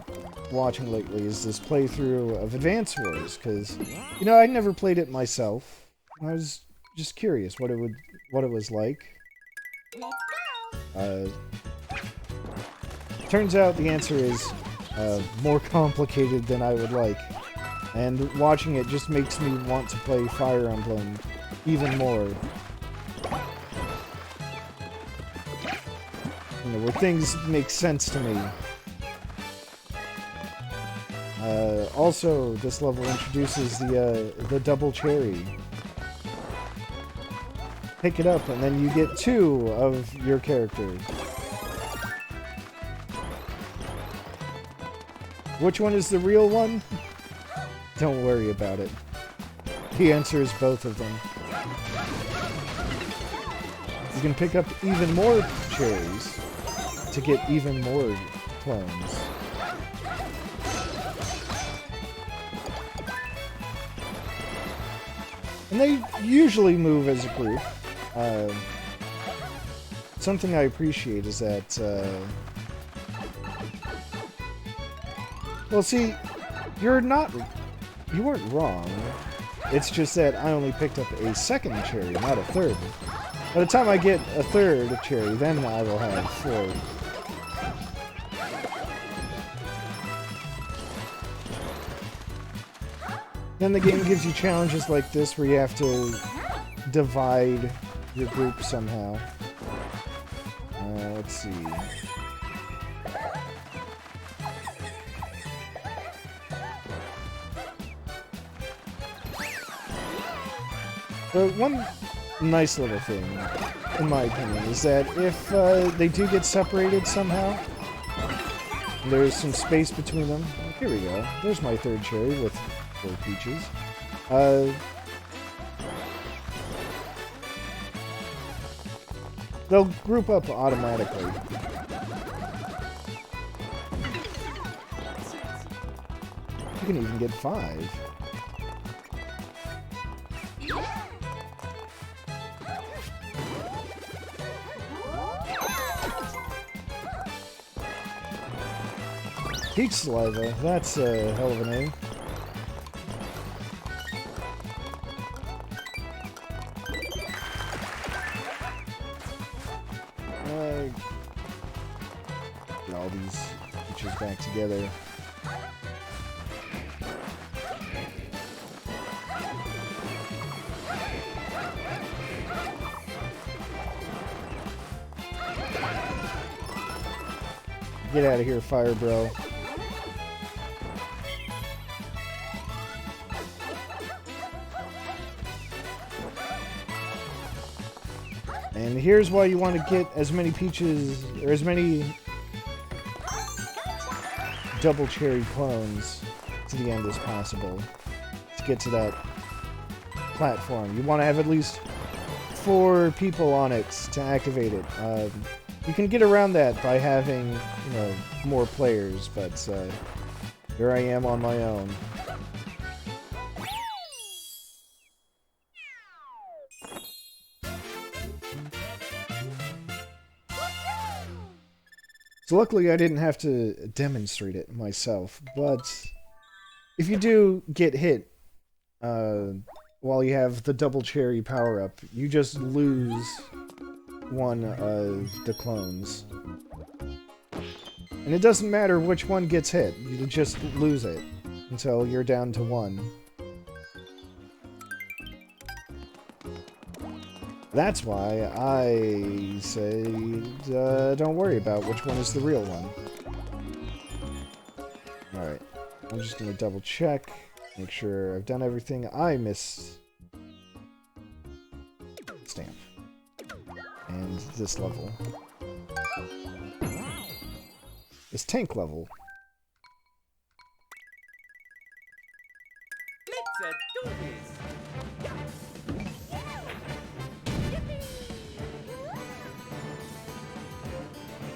watching lately is this playthrough of Advance Wars, because, you know, I'd never played it myself. I was just curious what it was like. Let's go. Turns out the answer is more complicated than I would like. And watching it just makes me want to play Fire Emblem even more. You know, where things make sense to me. Also, this level introduces the double cherry. Pick it up, and then you get 2 of your characters. Which one is the real one? Don't worry about it. The answer is both of them. You can pick up even more cherries to get even more clones. And they usually move as a group. Something I appreciate is that... well, see, you weren't wrong. It's just that I only picked up a second cherry, not a third. By the time I get a third cherry, then I will have 4. Then the game gives you challenges like this where you have to divide your group somehow. Let's see. But one nice little thing, in my opinion, is that if they do get separated somehow, there's some space between them. Here we go. There's my third cherry with 4 peaches. They'll group up automatically. You can even get 5. Peach saliva, that's a hell of a name. Get all these peaches back together. Get out of here, Fire Bro. And here's why you want to get as many peaches, or as many double cherry clones to the end as possible to get to that platform. You want to have at least 4 people on it to activate it. You can get around that by having, you know, more players, but here I am on my own. So luckily I didn't have to demonstrate it myself, but if you do get hit while you have the double cherry power-up, you just lose one of the clones. And it doesn't matter which one gets hit, you just lose it until you're down to 1. That's why I say don't worry about which one is the real one. Alright, I'm just gonna double check, make sure I've done everything. I missed stamp. And this level. This tank level. Let's do this.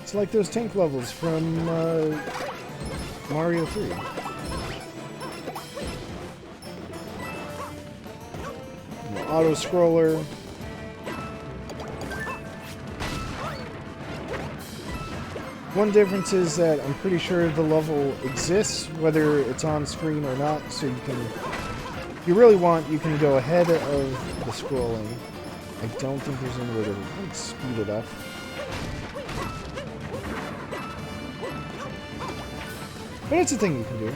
It's like those tank levels from Mario 3. Auto-scroller. One difference is that I'm pretty sure the level exists, whether it's on screen or not, so you can... If you really want, you can go ahead of the scrolling. I don't think there's any way to speed it up. But it's a thing you can do.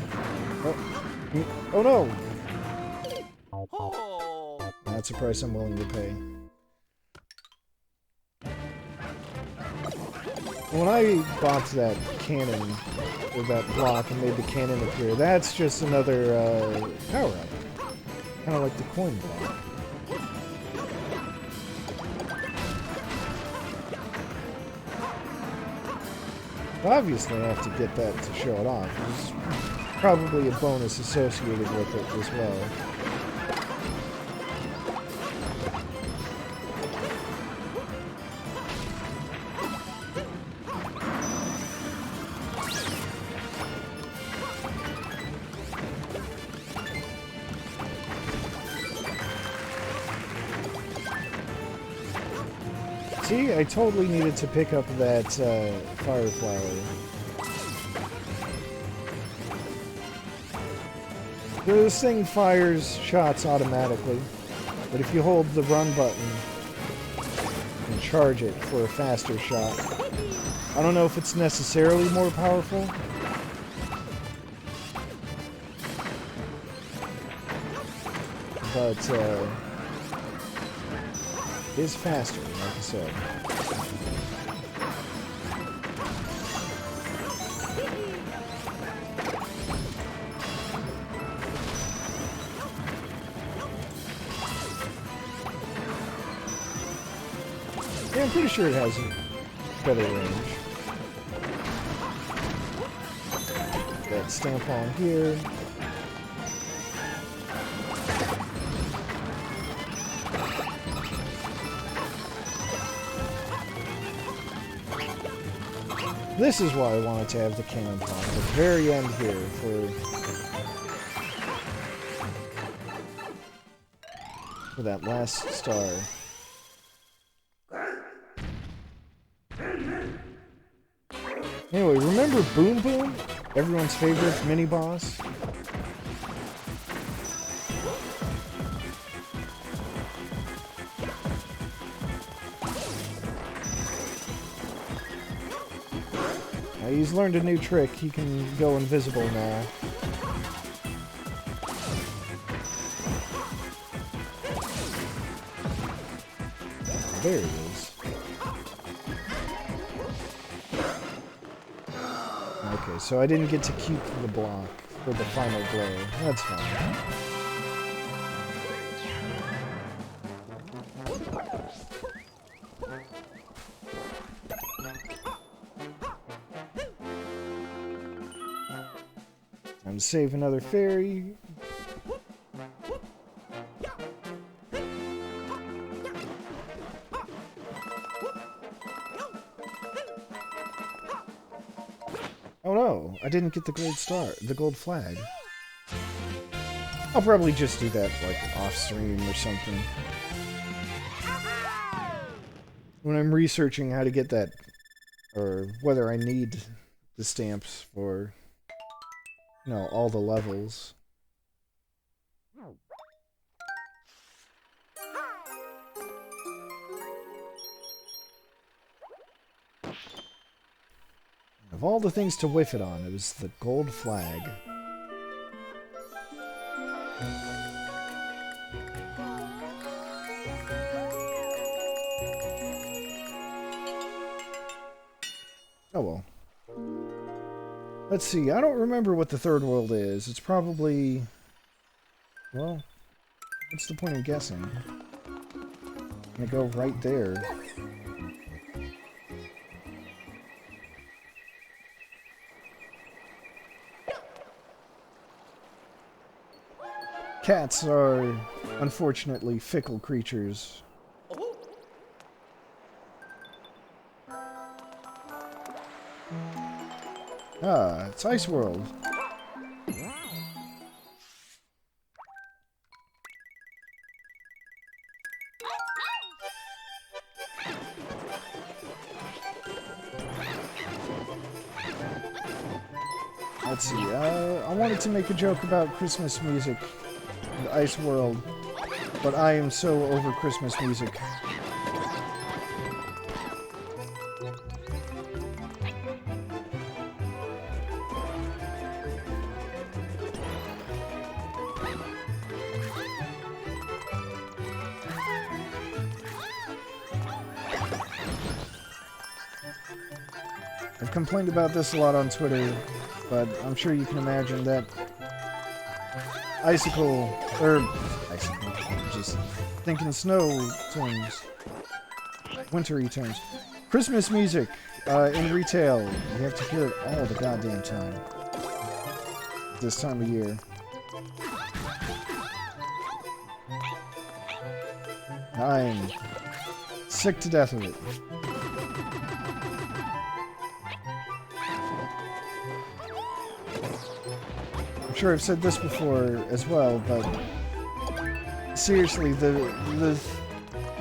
Oh no! Oh. That's a price I'm willing to pay. When I bought that cannon, or that block, and made the cannon appear, that's just another power-up. Kind of like the coin block. Obviously, I have to get that to show it off. There's probably a bonus associated with it as well. See, I totally needed to pick up that fire flower. This thing fires shots automatically, but if you hold the run button and charge it for a faster shot, I don't know if it's necessarily more powerful. But it is faster, like I said. Yeah, I'm pretty sure it has a better range. That stamp on here. This is why I wanted to have the cannon pop at the very end here for that last star. Anyway, remember Boom Boom? Everyone's favorite mini-boss? He's learned a new trick. He can go invisible now. There he is. Okay, so I didn't get to keep the block for the final blow. That's fine. Time to save another fairy. Oh no, I didn't get the gold star, the gold flag. I'll probably just do that, like, off-stream or something. When I'm researching how to get that, or whether I need the stamps for, you know, all the levels. Of all the things to whiff it on, it was the gold flag. Oh well. Let's see, I don't remember what the third world is. It's probably... well, what's the point in guessing? I'm gonna go right there. Cats are, unfortunately, fickle creatures. Ah, it's Ice World. Let's see, I wanted to make a joke about Christmas music in the Ice World, but I am so over Christmas music. I've complained about this a lot on Twitter, but I'm sure you can imagine that icicle, just thinking snow terms, wintry terms. Christmas music in retail. You have to hear it all the goddamn time. This time of year. I'm sick to death of it. I'm sure I've said this before as well, but seriously, the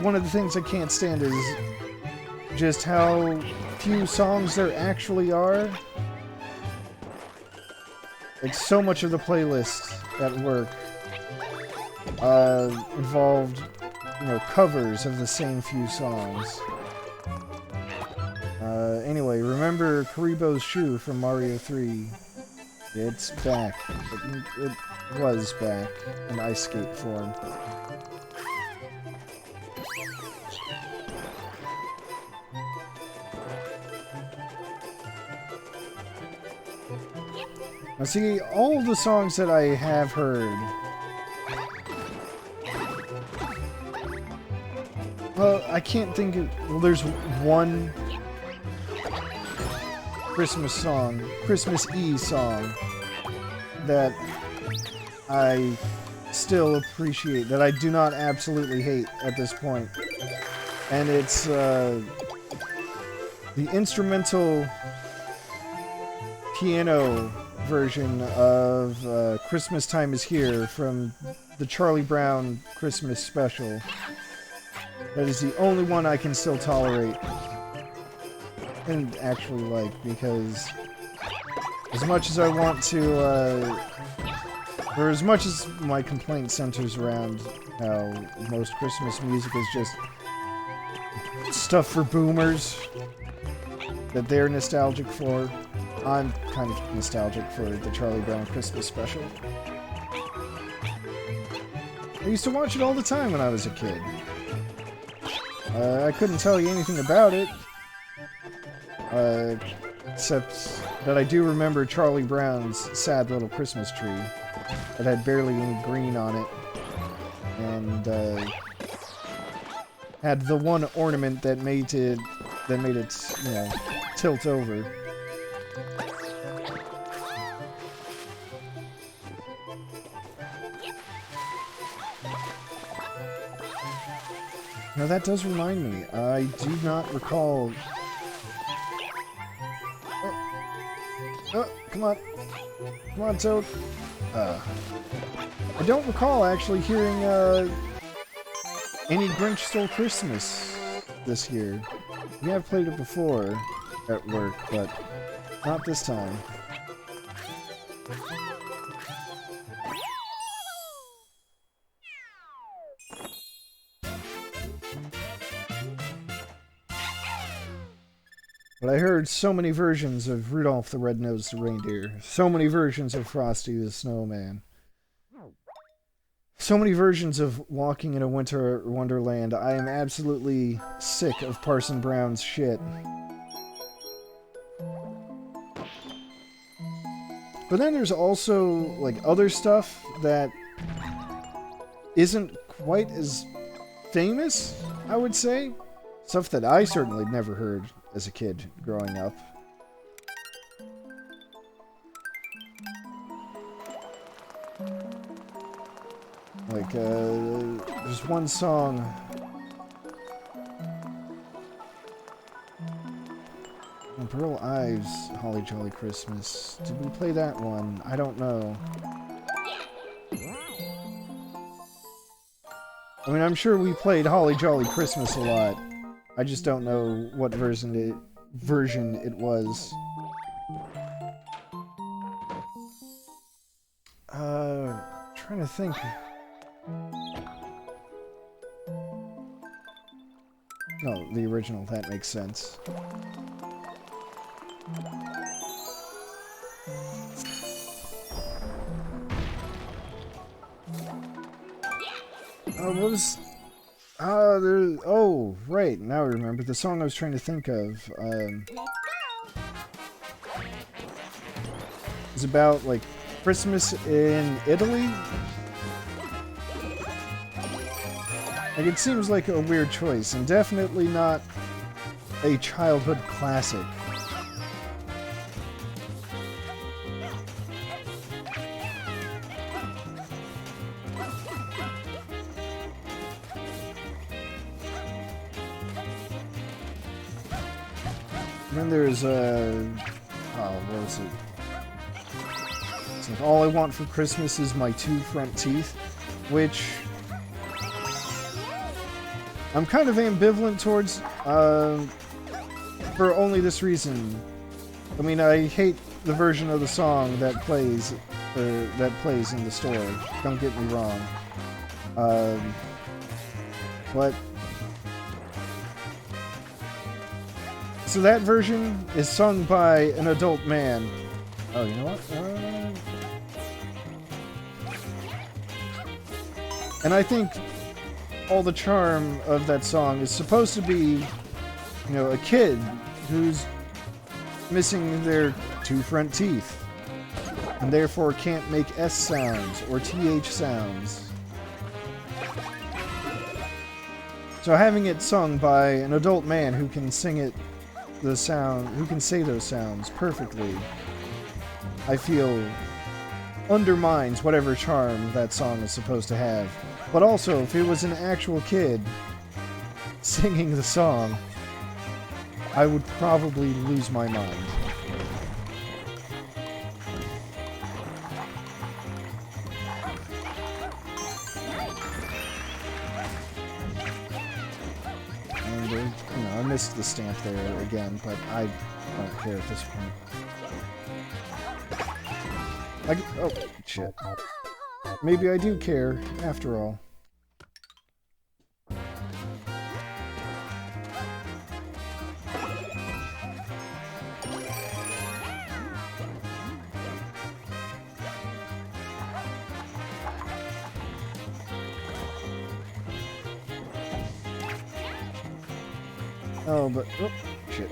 one of the things I can't stand is just how few songs there actually are. Like, so much of the playlist at work involved, you know, covers of the same few songs. Anyway, remember Karibo's shoe from Mario 3? It's back. It was back in ice skate form. Now see, all the songs that I have heard... Well, I can't think of... Well, there's one Christmas song, Christmas-y song, that I still appreciate, that I do not absolutely hate at this point. And it's the instrumental piano version of Christmas Time Is Here from the Charlie Brown Christmas special. That is the only one I can still tolerate and actually like, because as much as I want to, or as much as my complaint centers around how most Christmas music is just stuff for boomers that they're nostalgic for, I'm kind of nostalgic for the Charlie Brown Christmas special. I used to watch it all the time when I was a kid. I couldn't tell you anything about it, except that I do remember Charlie Brown's sad little Christmas tree that had barely any green on it, and had the one ornament that made it, you know, tilt over. Now that does remind me, I do not recall... Oh, come on. Come on, Toad. I don't recall actually hearing any Grinch Stole Christmas this year. We have played it before at work, but not this time. But I heard so many versions of Rudolph the Red-Nosed Reindeer, so many versions of Frosty the Snowman, so many versions of Walking in a Winter Wonderland. I am absolutely sick of Parson Brown's shit. But then there's also, like, other stuff that isn't quite as famous, I would say. Stuff that I certainly never heard as a kid growing up. Like, there's one song... Pearl Ives, Holly Jolly Christmas. Did we play that one? I don't know. I mean, I'm sure we played Holly Jolly Christmas a lot. I just don't know what version it was. Trying to think. No, the original. That makes sense. What was... oh, right. Now I remember. The song I was trying to think of. Let's go. is about, like, Christmas in Italy. Like, it seems like a weird choice, and definitely not a childhood classic. And then there's what was it? It's like, all I want for Christmas is my 2 front teeth, which I'm kind of ambivalent towards, for only this reason. I mean, I hate the version of the song that plays in the store. Don't get me wrong. But so that version is sung by an adult man. Oh, you know what? And I think all the charm of that song is supposed to be, you know, a kid who's missing their 2 front teeth and therefore can't make S sounds or TH sounds. So having it sung by an adult man who can sing who can say those sounds perfectly, I feel undermines whatever charm that song is supposed to have. But also, if it was an actual kid singing the song, I would probably lose my mind. And, you know, I missed the stamp there again, but I don't care at this point. Oh, shit. Maybe I do care, after all. Oh, but... oh, shit.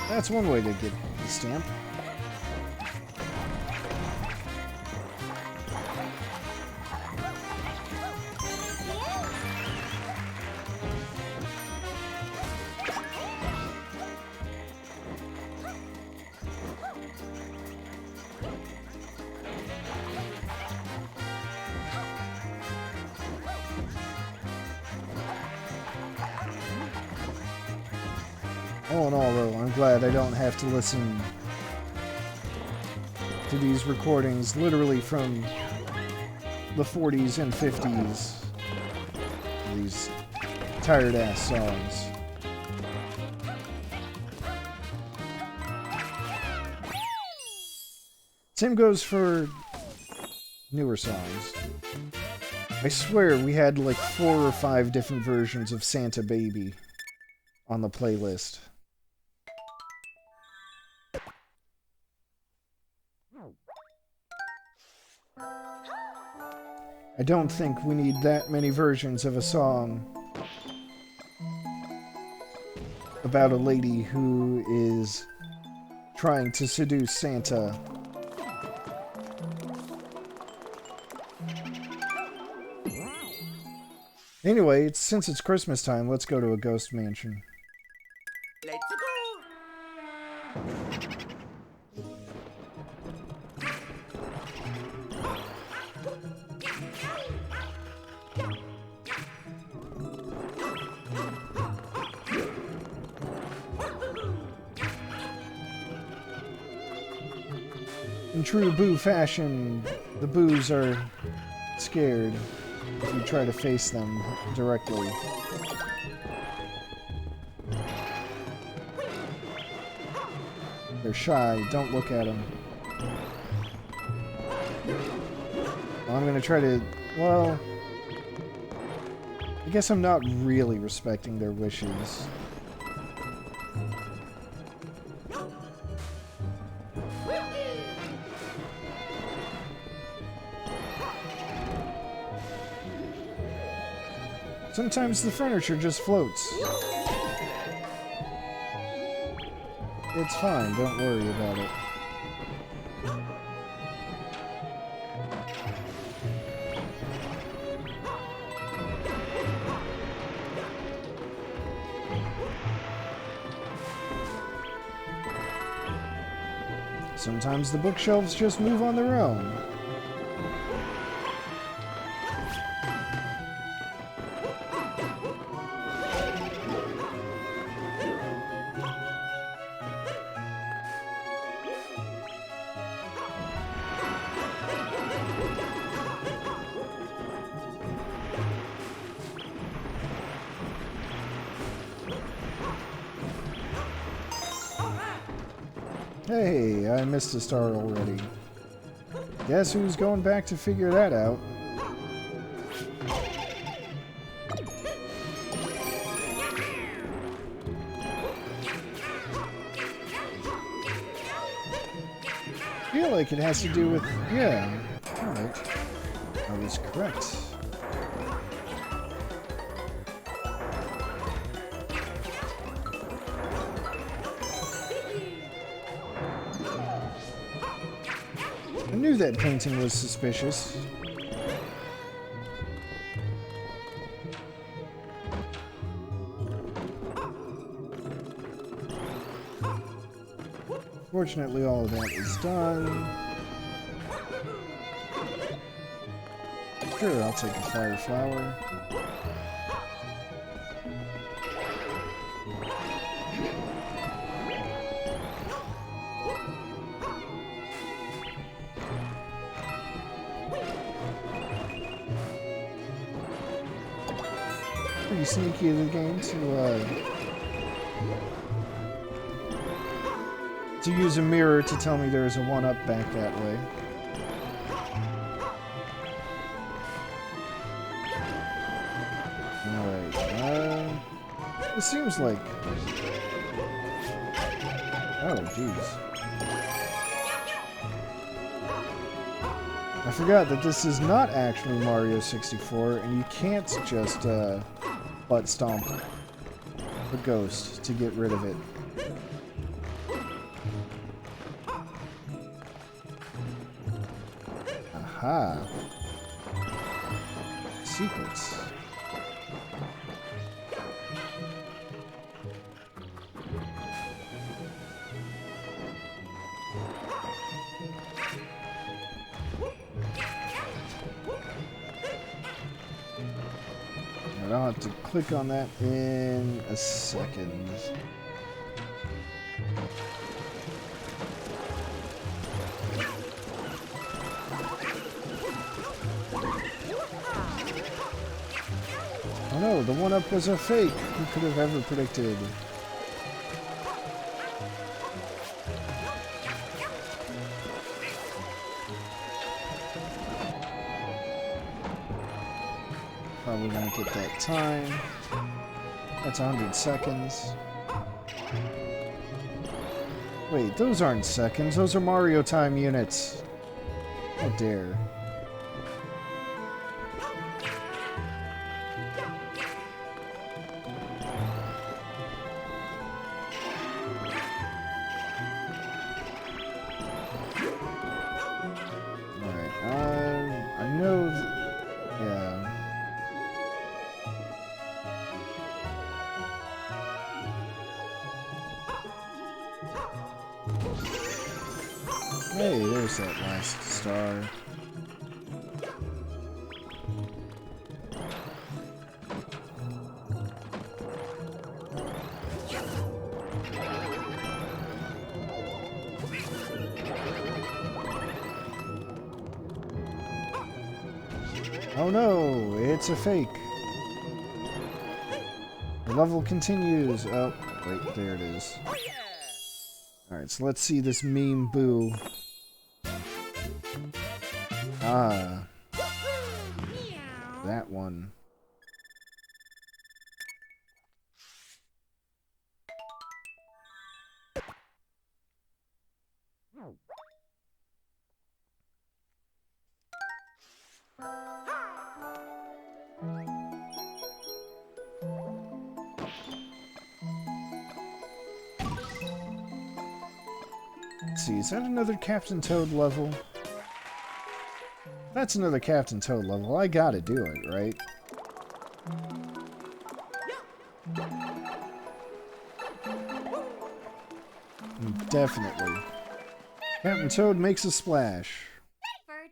That's one way to get the stamp. All in all, though, I'm glad I don't have to listen to these recordings literally from the 40s and 50s. These tired-ass songs. Same goes for newer songs. I swear we had like 4 or 5 different versions of Santa Baby on the playlist. I don't think we need that many versions of a song about a lady who is trying to seduce Santa. Anyway, since it's Christmas time, let's go to a ghost mansion. Let's go. In true Boo fashion, the Boos are scared if you try to face them directly. They're shy, don't look at them. Well, I'm gonna try to... well... I guess I'm not really respecting their wishes. Sometimes the furniture just floats. It's fine, don't worry about it. Sometimes the bookshelves just move on their own. Hey, I missed a star already. Guess who's going back to figure that out? I feel like it has to do with... yeah. Alright. I was correct. I knew that painting was suspicious. Fortunately, all of that is done. Sure, I'll take a fire flower. Pretty sneaky of the game to use a mirror to tell me there's a one-up back that way. Alright, it seems like... oh, jeez. I forgot that this is not actually Mario 64, and you can't just, butt stomp a ghost to get rid of it. Aha. Secrets. I'll have to click on that in a second. Oh no, the one-up was a fake. Who could have ever predicted? Probably gonna get that time. That's 100 seconds. Wait, those aren't seconds. Those are Mario time units. How dare. Alright, I know... yeah. Hey, there's that last star. Oh no, it's a fake. The level continues. Oh, wait, there it is. Alright, so let's see this meme boo. Ah. That one. see, is that another Captain Toad level? That's another Captain Toad level. I gotta do it, right? Definitely. Captain Toad makes a splash. For adventure!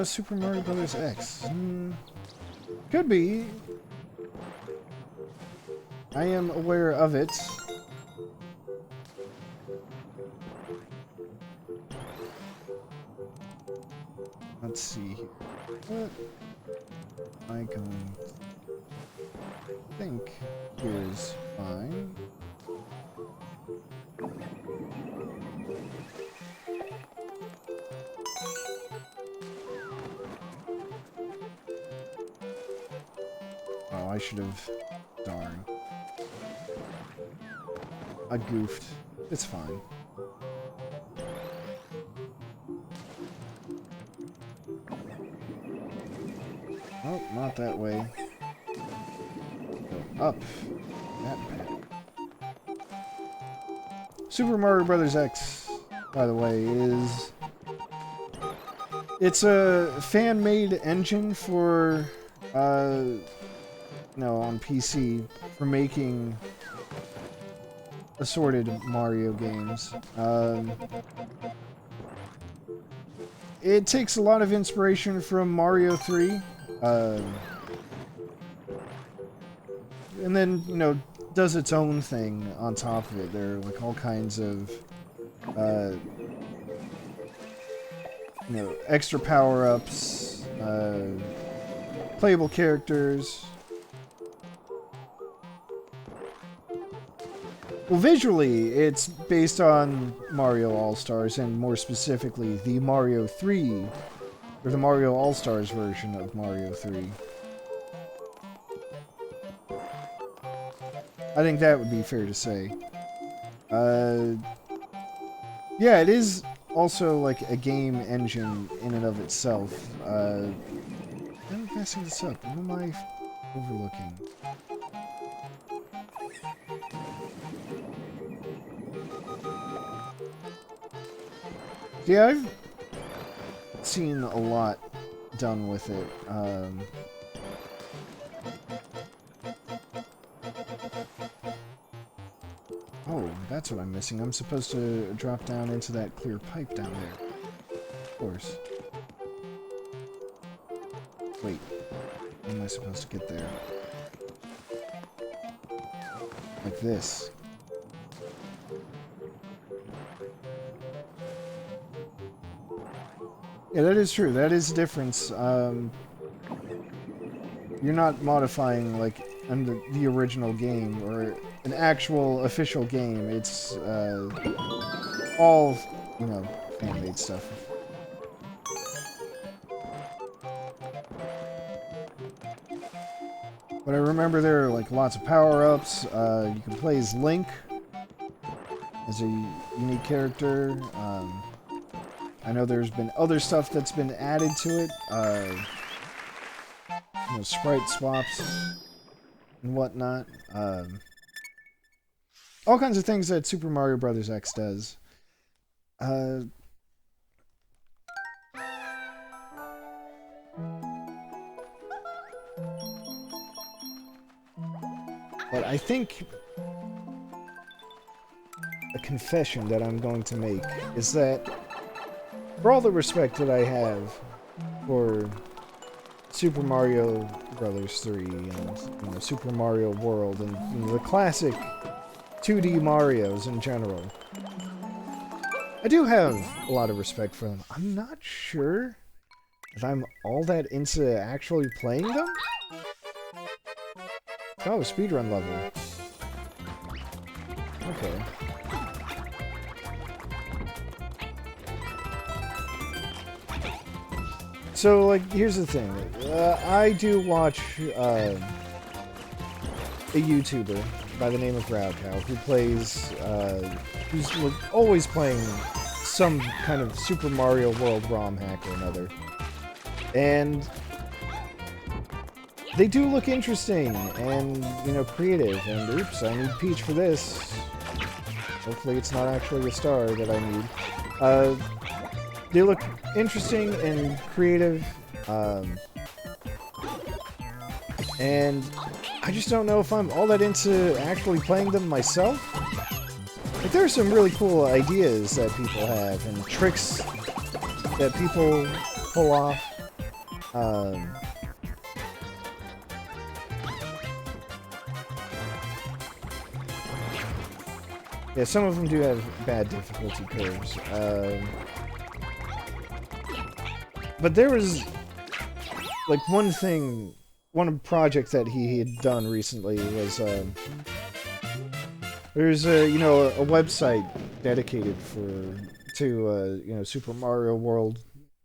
Super Mario Brothers X. Could be. I am aware of it. Let's see here. What am I going to think is fine? Oh, I should have... Darn. I goofed. It's fine. Oh, not that way. Go up. That path. Super Mario Brothers X, by the way, is... It's a fan-made engine for, on PC, for making assorted Mario games. It takes a lot of inspiration from Mario 3. And then, does its own thing on top of it. There are, like, all kinds of, extra power-ups, playable characters. Well, visually, it's based on Mario All-Stars, and more specifically, the Mario 3, or the Mario All-Stars version of Mario 3. I think that would be fair to say. Yeah, it is also, like, a game engine in and of itself. I'm messing this up. What am I overlooking? Yeah, I've seen a lot done with it. Oh, that's what I'm missing. I'm supposed to drop down into that clear pipe down there. Of course. Wait. How am I supposed to get there? Like this. Yeah, that is true. That is a difference. You're not modifying, like, under the original game, or an actual official game. It's, all, fan-made stuff. But I remember there are, like, lots of power-ups. You can play as Link, as a unique character. I know there's been other stuff that's been added to it, sprite swaps and whatnot. All kinds of things that Super Mario Bros. X does. But I think a confession that I'm going to make is that for all the respect that I have for Super Mario Bros. 3 and Super Mario World and the classic 2D Marios in general, I do have a lot of respect for them. I'm not sure if I'm all that into actually playing them. Oh, speedrun level. Okay. So, like, here's the thing. I do watch a YouTuber by the name of Raocow who plays, who's always playing some kind of Super Mario World ROM hack or another. And they do look interesting and, you know, creative. And oops, I need Peach for this. Hopefully it's not actually a star that I need. They look interesting and creative. And I just don't know if I'm all that into actually playing them myself. Like, there are some really cool ideas that people have and tricks that people pull off. Yeah, some of them do have bad difficulty curves. But there was, like, one project that he had done recently was, there's a, you know, a website dedicated to you know, Super Mario World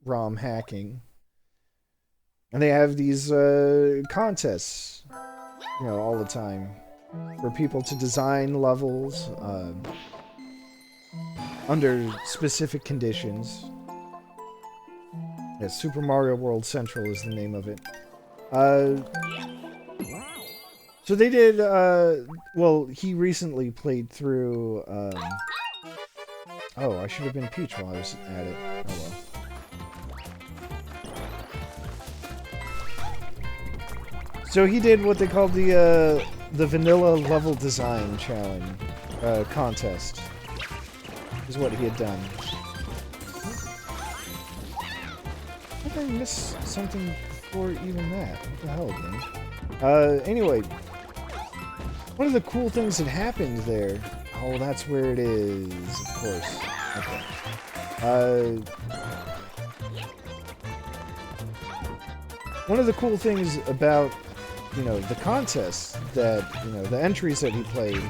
ROM hacking. And they have these, contests, you know, all the time for people to design levels, under specific conditions. Yeah, Super Mario World Central is the name of it. So they did, well, he recently played through, oh, I should have been Peach while I was at it. Oh well. So he did what they called the vanilla level design challenge, contest, is what he had done. I think I missed something before even that. What the hell, man? Anyway, one of the cool things that happened there... Oh, that's where it is, of course. Okay. One of the cool things about, you know, the contest that, you know, the entries that he played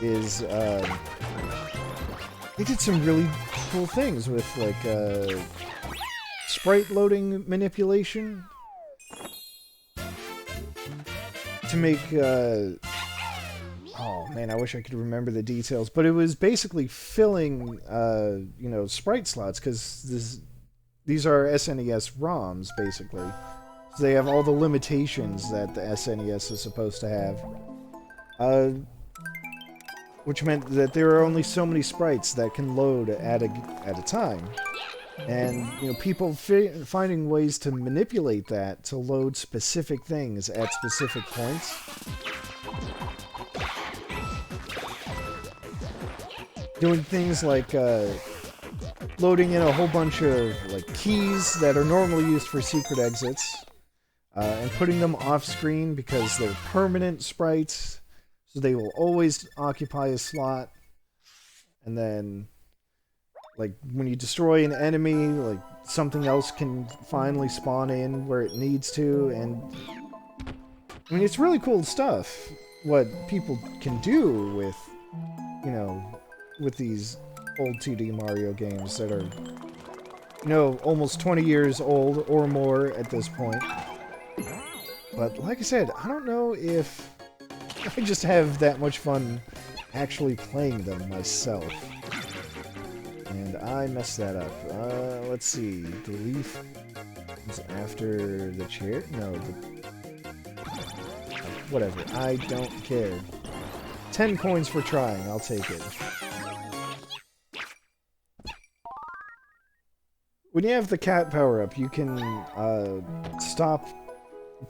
is, they did some really cool things with, like, sprite loading manipulation to make, oh man, I wish I could remember the details, but it was basically filling, you know, sprite slots, because these are SNES ROMs, basically. So they have all the limitations that the SNES is supposed to have. Which meant that there are only so many sprites that can load at a time. And, you know, people finding ways to manipulate that to load specific things at specific points. Doing things like, loading in a whole bunch of, like, keys that are normally used for secret exits. And putting them off screen because they're permanent sprites. So they will always occupy a slot. And then, like, when you destroy an enemy, like, something else can finally spawn in where it needs to, and... I mean, it's really cool stuff, what people can do with, you know, with these old 2D Mario games that are, you know, almost 20 years old or more at this point. But, like I said, I don't know if I just have that much fun actually playing them myself. And I messed that up. Let's see. The leaf is after the chair? No, whatever. I don't care. 10 coins for trying. I'll take it. When you have the cat power-up, you can stop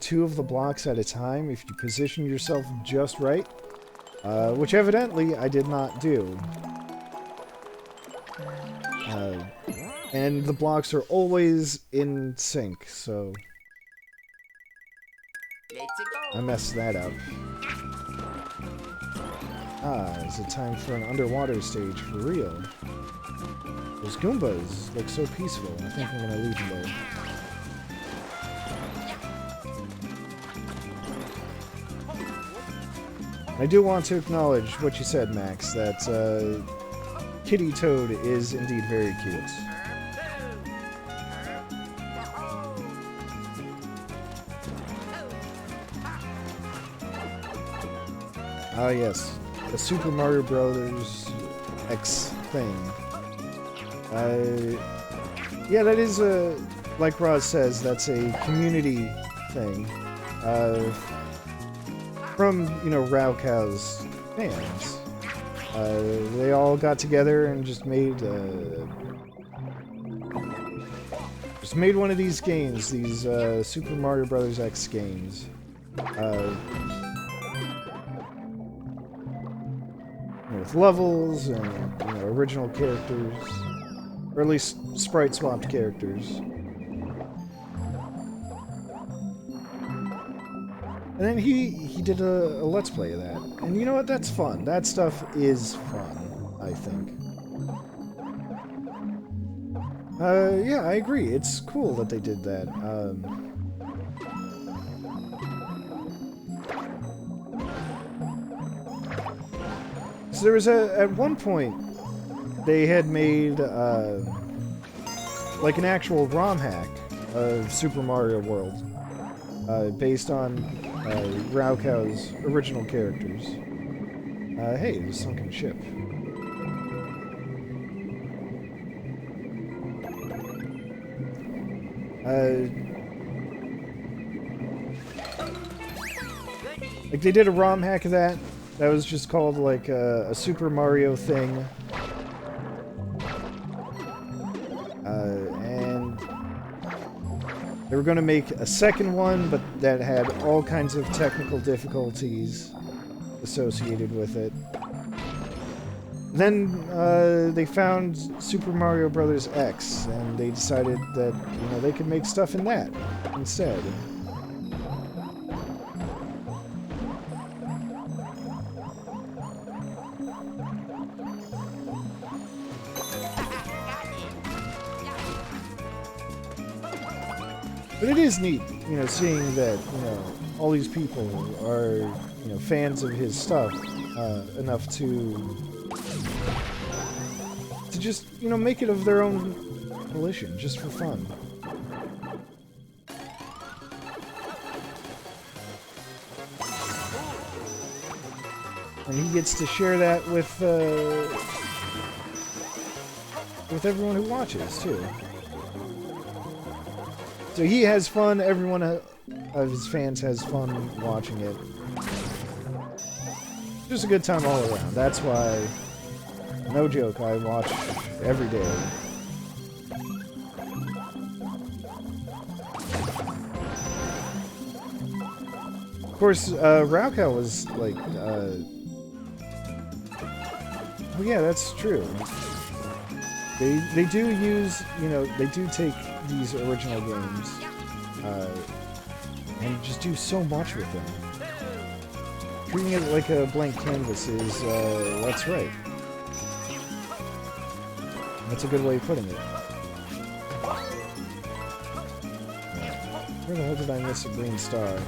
2 of the blocks at a time if you position yourself just right. Which evidently I did not do. And the blocks are always in sync, so I messed that up. Ah, is it time for an underwater stage for real? Those Goombas look so peaceful. I think I'm gonna leave them there. I do want to acknowledge what you said, Max, that Kitty Toad is indeed very cute. Ah yes, the Super Mario Brothers X thing. Yeah, that is a, like Roz says, that's a community thing. From, you know, Raukow's fans. They all got together and just made one of these games, these Super Mario Bros. X games. With levels and, you know, original characters, or at least sprite swapped characters. And then he did a Let's Play of that. And you know what? That's fun. That stuff is fun, I think. Yeah, I agree. It's cool that they did that. So there was at one point, they had made, like an actual ROM hack of Super Mario World, based on Raukow's original characters. Hey, there's a sunken ship. Like, they did a ROM hack of that. That was just called, like, a Super Mario thing. And they were going to make a second one, but that had all kinds of technical difficulties associated with it. Then they found Super Mario Bros. X, and they decided that, you know, they could make stuff in that instead. But it is neat, you know, seeing that, you know, all these people are, you know, fans of his stuff enough to just, you know, make it of their own volition, just for fun. And he gets to share that with everyone who watches, too. So he has fun, everyone of his fans has fun watching it. Just a good time all around. That's why, no joke, I watch every day. Of course, Raukow was like, oh yeah, that's true. They do use, you know, they do take these original games and just do so much with them. Treating it like a blank canvas is, that's right. That's a good way of putting it. Where the hell did I miss a green star?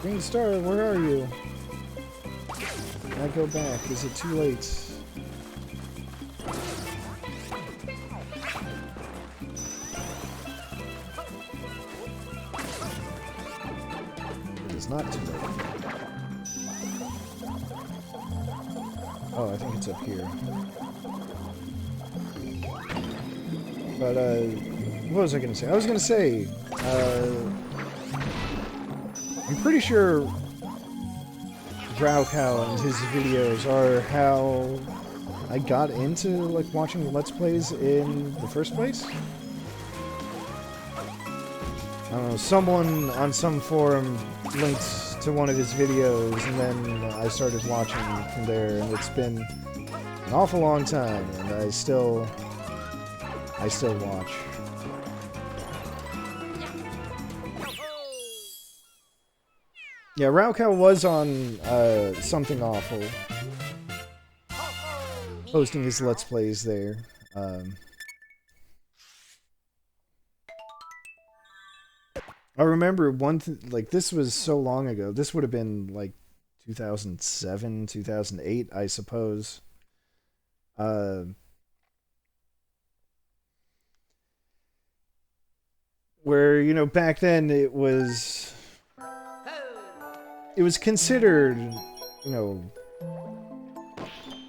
Green star, where are you? Can I go back? Is it too late? It is not too late. Oh, I think it's up here. But, what was I gonna say? I was gonna say, I'm pretty sure Raukow and his videos are how I got into, like, watching Let's Plays in the first place. I don't know, someone on some forum linked to one of his videos, and then I started watching from there, and it's been an awful long time, and I still watch. Yeah, Raukow was on Something Awful, posting his Let's Plays there. I remember like, this was so long ago. This would have been, like, 2007, 2008, I suppose. Where, you know, back then it was... it was considered, you know,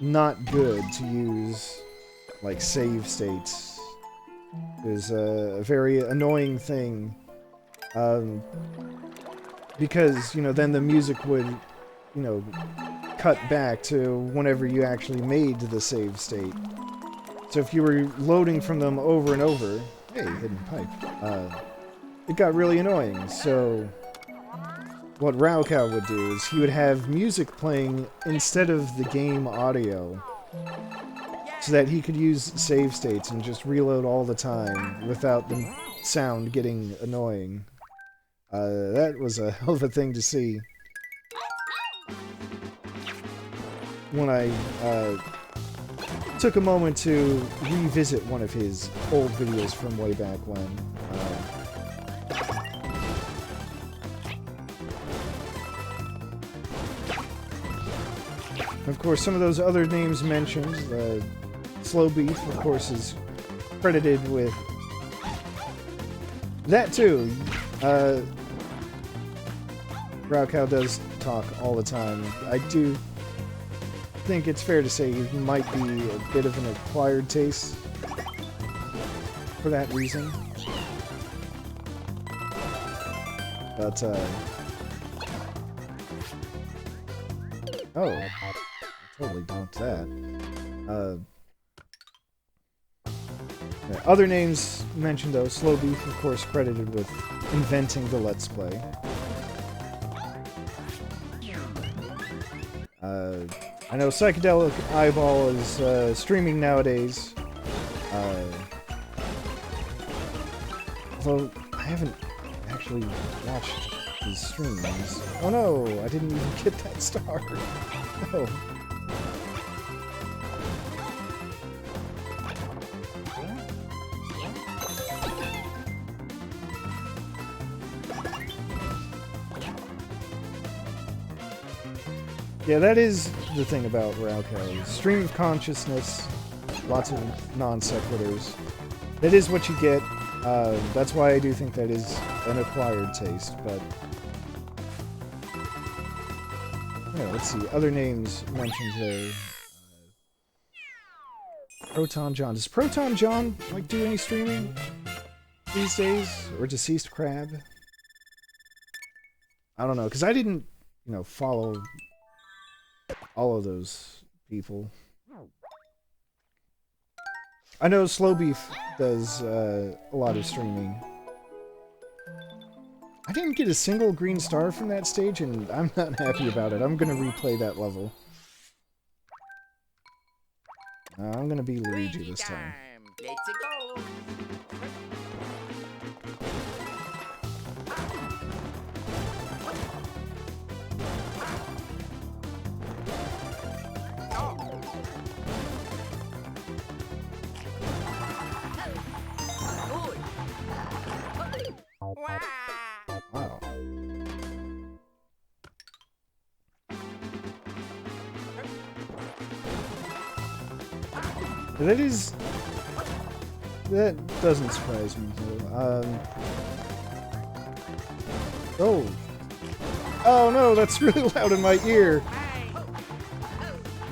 not good to use like save states. It was a very annoying thing, because, you know, then the music would, you know, cut back to whenever you actually made the save state. So if you were loading from them over and over, hey, hidden pipe, it got really annoying. So what Raocow would do is he would have music playing instead of the game audio, so that he could use save states and just reload all the time without the sound getting annoying. That was a hell of a thing to see. When I took a moment to revisit one of his old videos from way back when. Of course, some of those other names mentioned, Slow Beef, of course, is credited with that too. Raocow does talk all the time. I do think it's fair to say he might be a bit of an acquired taste for that reason. But, oh, I totally dumped that. Yeah, other names mentioned though, Slow Beef, of course, credited with inventing the Let's Play. I know Psychedelic Eyeball is streaming nowadays. Although I haven't actually watched his streams. Oh no, I didn't even get that star. No. Yeah, that is the thing about Raocow. Stream of consciousness, lots of non-sequiturs. That is what you get. That's why I do think that is an acquired taste, but... yeah, let's see. Other names mentioned there. Proton John. Does Proton John, like, do any streaming these days? Or Deceased Crab? I don't know, because I didn't, you know, follow all of those people. I know Slow Beef does a lot of streaming. I didn't get a single green star from that stage, and I'm not happy about it. I'm gonna replay that level. I'm gonna be Luigi this time. Let's go. Wow. That doesn't surprise me, though. Oh. Oh no, that's really loud in my ear.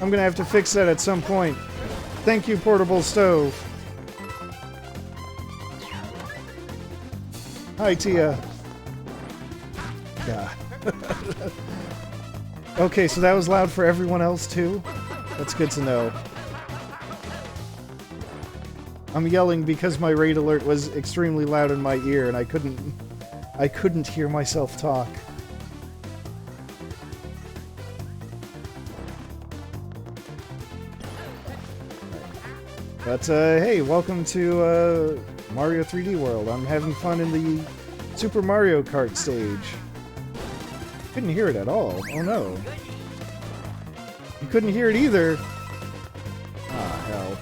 I'm gonna have to fix that at some point. Thank you, portable stove. Hi, Tia. God. Okay, so that was loud for everyone else, too? That's good to know. I'm yelling because my raid alert was extremely loud in my ear, and I couldn't hear myself talk. But, hey, welcome to, Mario 3D World. I'm having fun in the Super Mario Kart stage. Couldn't hear it at all. Oh no. You couldn't hear it either. Ah, hell.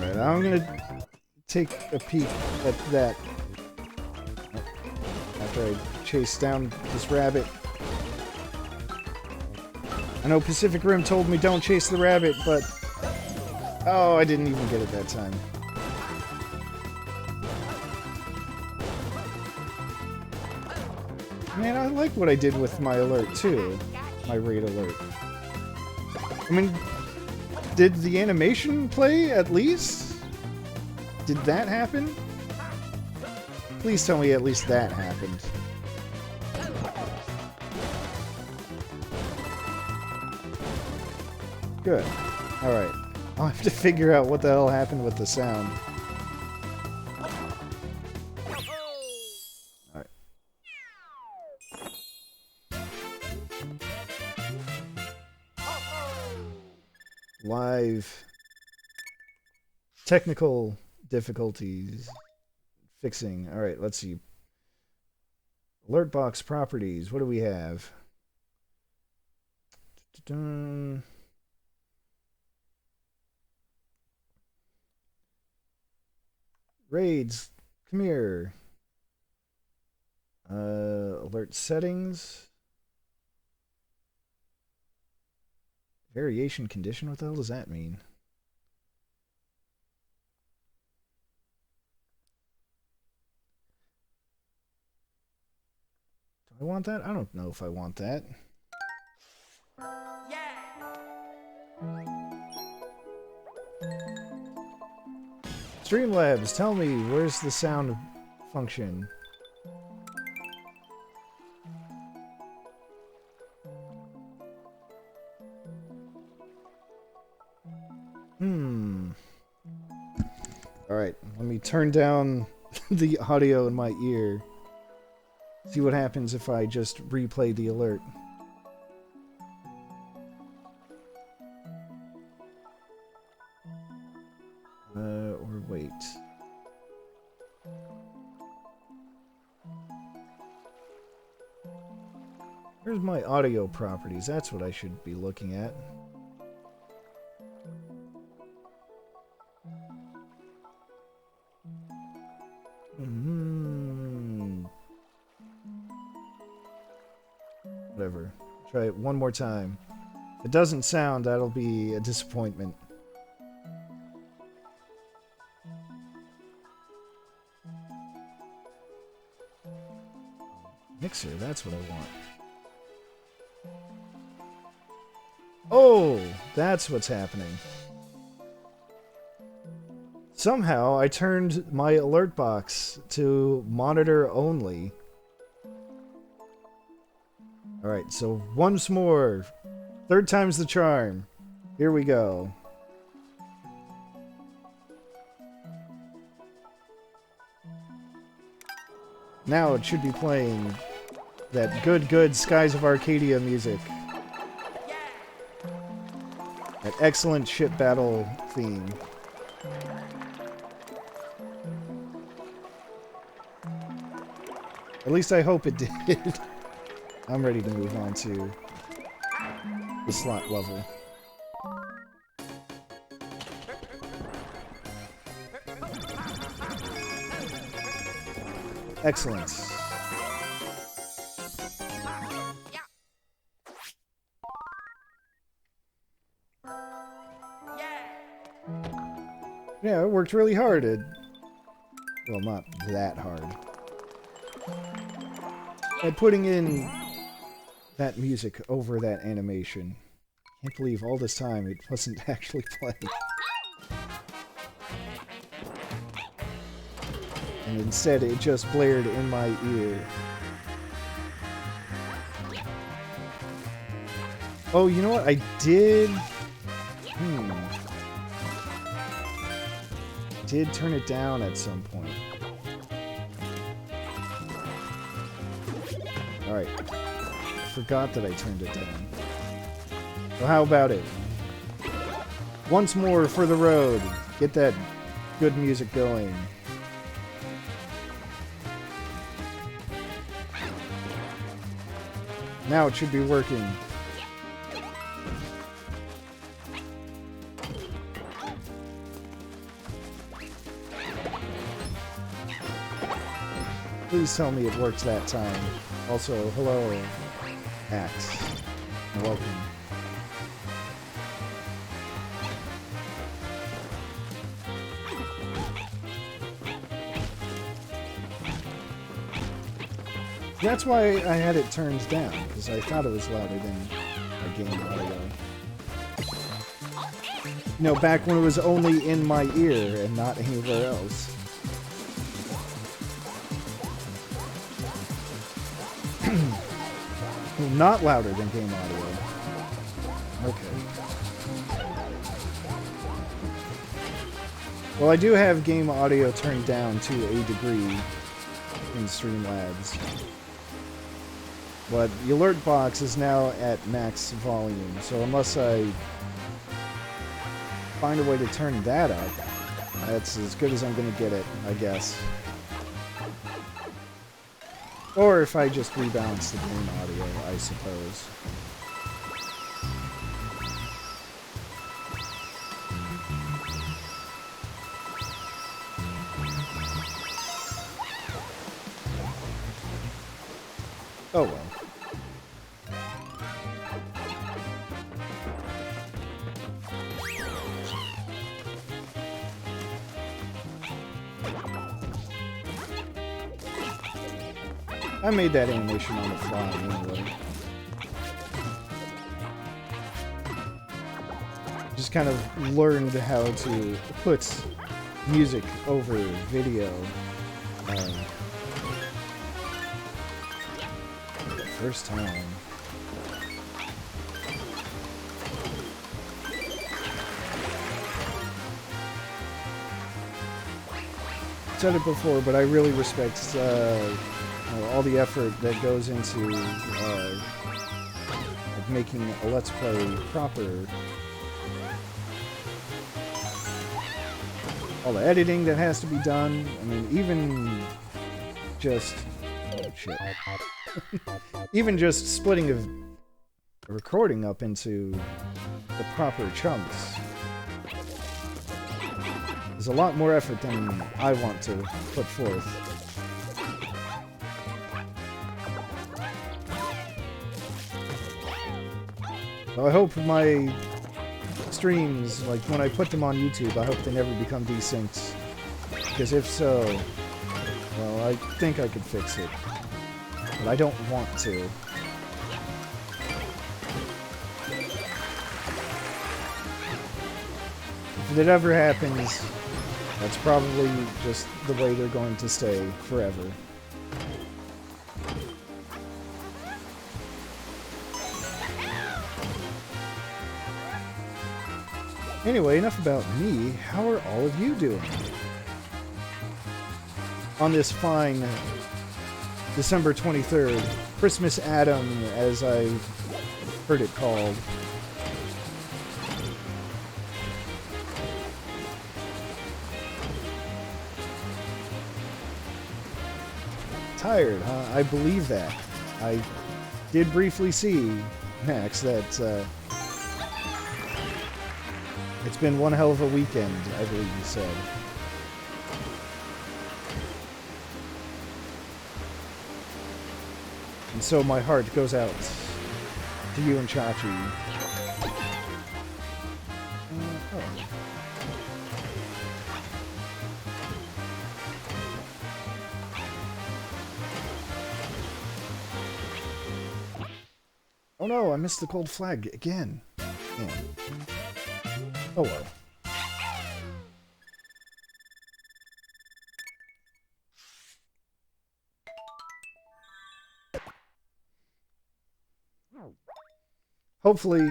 Alright, I'm gonna take a peek at that after I chase down this rabbit. I know Pacific Rim told me don't chase the rabbit, but... oh, I didn't even get it that time. Man, I like what I did with my alert, too. My raid alert. I mean, did the animation play, at least? Did that happen? Please tell me at least that happened. Good. Alright. I'll have to figure out what the hell happened with the sound. Alright. Live. Technical difficulties. Fixing. Alright, let's see. Alert box properties. What do we have? Dun-dun. Raids, come here. Alert settings. Variation condition, what the hell does that mean? Do I want that? I don't know if I want that. Streamlabs, tell me, where's the sound function? Alright, let me turn down the audio in my ear. See what happens if I just replay the alert. Or wait. Where's my audio properties? That's what I should be looking at. Whatever. Try it one more time. If it doesn't sound, that'll be a disappointment. Mixer, that's what I want. Oh, that's what's happening. Somehow I turned my alert box to monitor only. Alright, so once more. Third time's the charm. Here we go. Now it should be playing that good Skies of Arcadia music. That excellent ship battle theme. At least I hope it did. I'm ready to move on to the slot level. Excellent. Yeah, it worked really hard. Well, not that hard. By putting in that music over that animation. Can't believe all this time it wasn't actually playing. And instead it just blared in my ear. Oh, you know what? I did... did turn it down at some point. Alright. Forgot that I turned it down. So how about it? Once more for the road. Get that good music going. Now it should be working. Please tell me it works that time. Also, hello, Axe. And welcome. That's why I had it turned down, because I thought it was louder than my game audio. You know, back when it was only in my ear and not anywhere else. Well, not louder than game audio. Okay. Well, I do have game audio turned down to a degree in Streamlabs. But the alert box is now at max volume, so unless I find a way to turn that up, that's as good as I'm gonna get it, I guess. Or if I just rebalance the game audio, I suppose. Oh well. I made that animation on the fly anyway. Just kind of learned how to put music over video. For the first time. I've said it before, but I really respect all the effort that goes into like making a Let's Play proper. All the editing that has to be done. I mean, even just... Oh, shit. Even just splitting a recording up into the proper chunks is a lot more effort than I want to put forth. So I hope my streams, like when I put them on YouTube, I hope they never become desynced. Because if so, well, I think I could fix it. But I don't want to. If it ever happens, that's probably just the way they're going to stay forever. Anyway, enough about me. How are all of you doing? On this fine December 23rd, Christmas Adam, as I heard it called. Tired, huh? I believe that. I did briefly see, Max, that it's been one hell of a weekend, I believe you said. And so my heart goes out to you and Chachi. Oh no, I missed the gold flag again. Yeah. Oh well. Hopefully,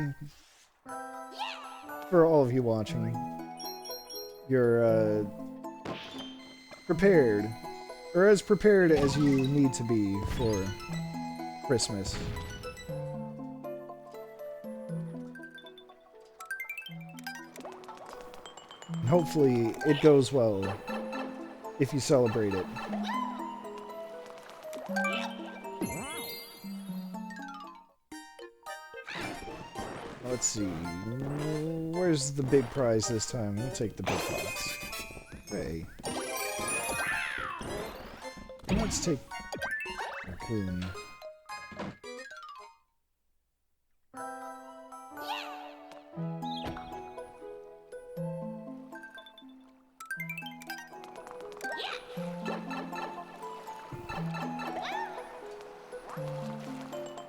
for all of you watching, you're prepared, or as prepared as you need to be for Christmas. And hopefully, it goes well if you celebrate it. Let's see. Where's the big prize this time? We'll take the big box. Okay. Let's take Raccoon.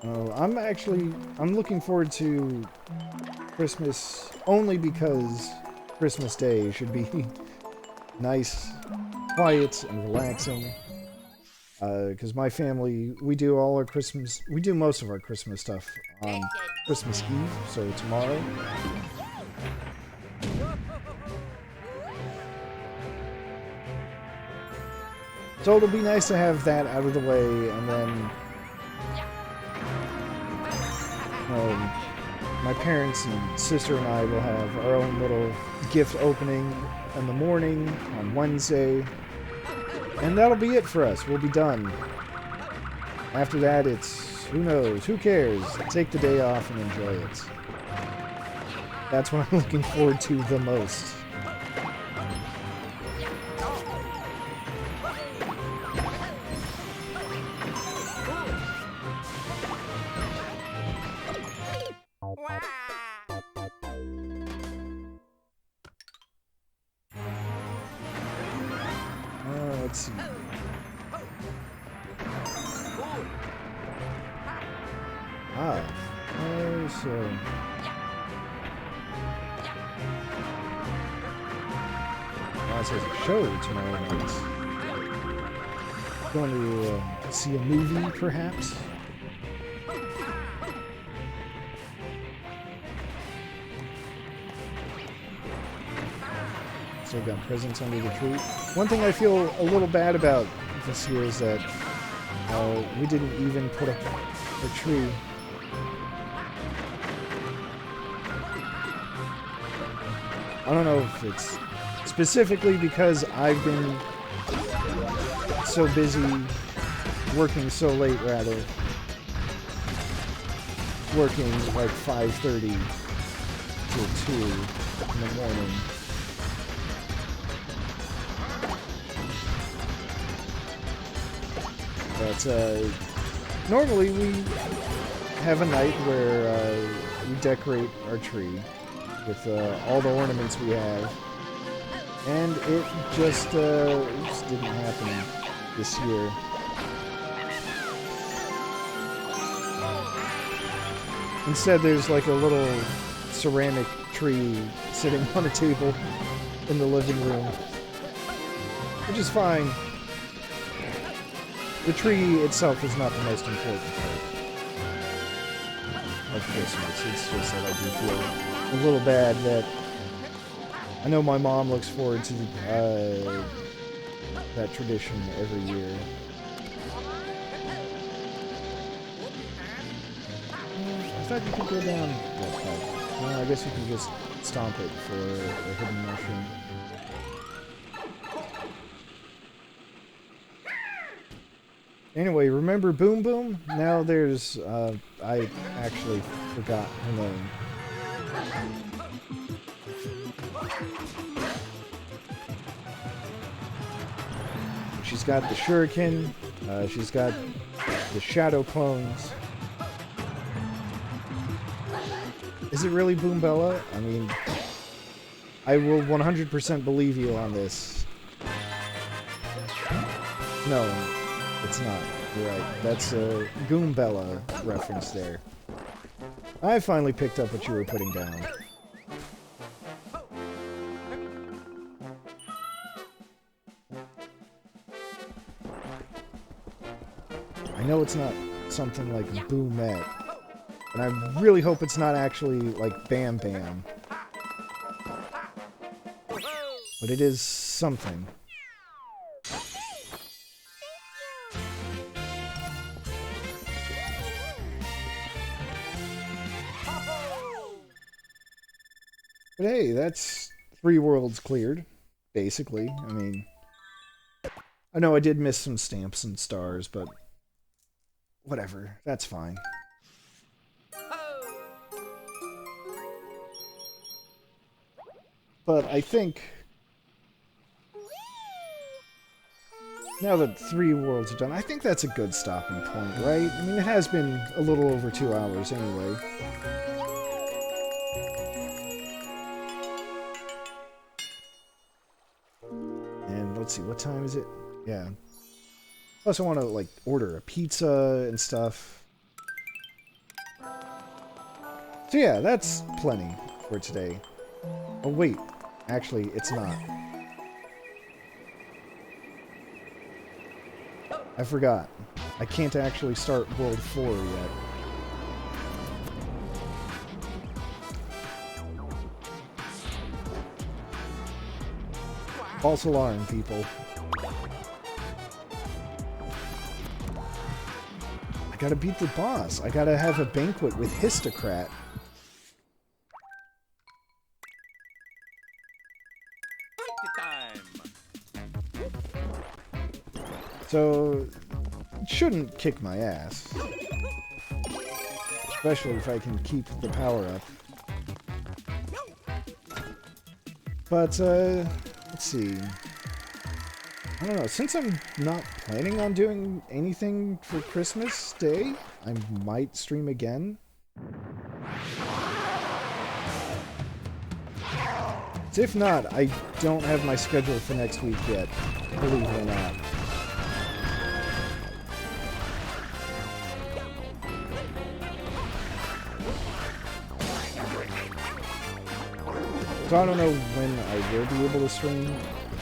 I'm looking forward to Christmas only because Christmas Day should be nice, quiet, and relaxing. Because my family, we do most of our Christmas stuff on Christmas Eve, so tomorrow. So it'll be nice to have that out of the way, and then my parents and sister and I will have our own little gift opening in the morning on Wednesday. And that'll be it for us. We'll be done. After that, it's, who knows, who cares? Take the day off and enjoy it. That's what I'm looking forward to the most. Let's see. So... it says a show tomorrow night. Going to see a movie, perhaps? Still got presents under the tree. One thing I feel a little bad about this year is that we didn't even put up a tree. I don't know if it's specifically because I've been so busy working so late, rather. Working like 5:30 to 2 in the morning. But normally we have a night where we decorate our tree with all the ornaments we have, and it just didn't happen this year. Instead, there's like a little ceramic tree sitting on a table in the living room, which is fine. The tree itself is not the most important part of Christmas. It's just that I do feel a little bad that I know my mom looks forward to that tradition every year. I thought you could go down that pipe. Well, I guess you can just stomp it for a hidden mushroom. Anyway, remember Boom Boom? Now there's, I actually forgot her name. She's got the shuriken, she's got the shadow clones. Is it really Boombella? I mean, I will 100% believe you on this. No, it's not. You're right. That's a Goombella reference there. I finally picked up what you were putting down. I know it's not something like Boomette, and I really hope it's not actually like Bam Bam. But it is something. But hey, that's 3 worlds cleared, basically. I mean, I know I did miss some stamps and stars, but whatever, that's fine. But I think now that 3 worlds are done, I think that's a good stopping point, right? I mean, it has been a little over 2 hours anyway. And let's see, what time is it? Yeah. Plus I want to, like, order a pizza and stuff. So yeah, that's plenty for today. Oh wait, actually it's not. I forgot. I can't actually start World 4 yet. False alarm, people. I gotta beat the boss. I gotta have a banquet with Histocrat. So, it shouldn't kick my ass. Especially if I can keep the power up. But, let's see. I don't know, since I'm not planning on doing anything for Christmas Day, I might stream again. If not, I don't have my schedule for next week yet, believe it or not. So I don't know when I will be able to stream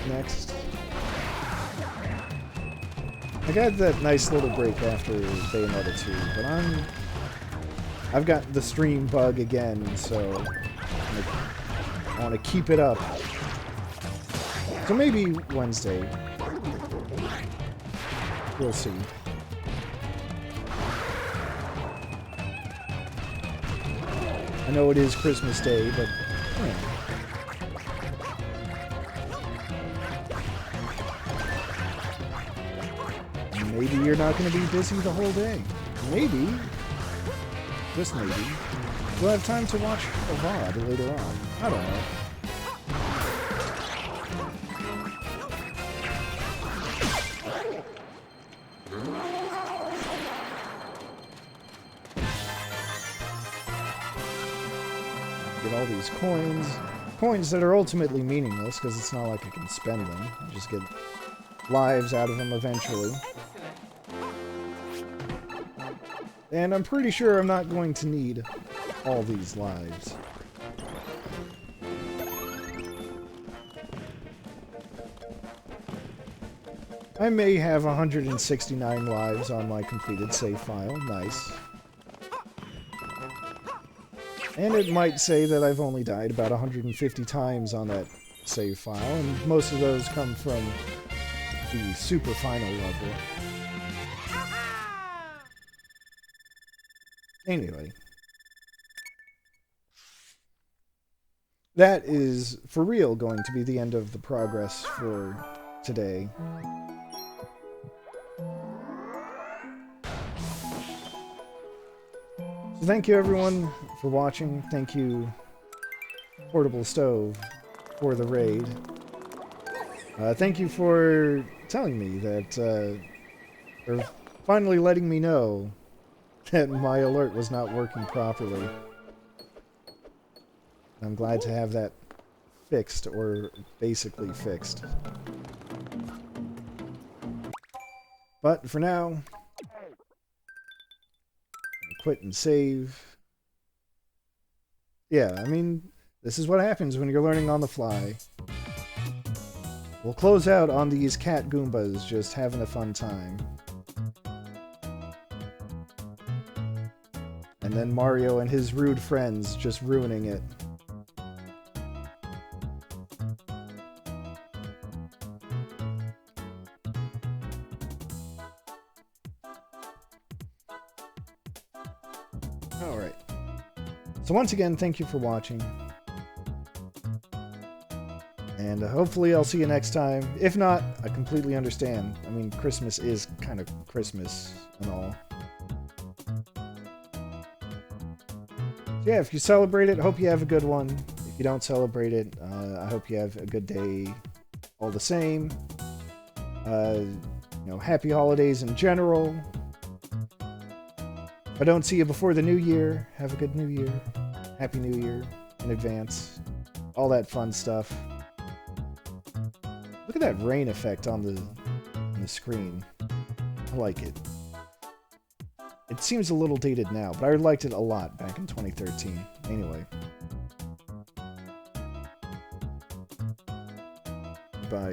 next. I got that nice little break after Bayonetta 2, but I've got the stream bug again, so I want to keep it up. So maybe Wednesday. We'll see. I know it is Christmas Day, but yeah. Maybe you're not going to be busy the whole day. Maybe, just maybe, you'll have time to watch a VOD later on. I don't know. Get all these coins. Coins that are ultimately meaningless because it's not like I can spend them. I just get lives out of them eventually. And I'm pretty sure I'm not going to need all these lives. I may have 169 lives on my completed save file. Nice. And it might say that I've only died about 150 times on that save file, and most of those come from the super final level. Anyway. That is, for real, going to be the end of the progress for today. So thank you everyone for watching. Thank you, Portable Stove, for the raid. Thank you for telling me that, or finally letting me know that my alert was not working properly. I'm glad to have that fixed, or basically fixed. But for now, quit and save. Yeah, I mean, this is what happens when you're learning on the fly. We'll close out on these cat Goombas just having a fun time. And then Mario and his rude friends just ruining it. Alright. So once again, thank you for watching. And hopefully I'll see you next time. If not, I completely understand. I mean, Christmas is kind of Christmas and all. So yeah, if you celebrate it, hope you have a good one. If you don't celebrate it, I hope you have a good day all the same. You know, happy holidays in general. If I don't see you before the new year, have a good new year. Happy New Year in advance. All that fun stuff. Look at that rain effect on the screen. I like it. It seems a little dated now, but I liked it a lot back in 2013. Anyway. Bye.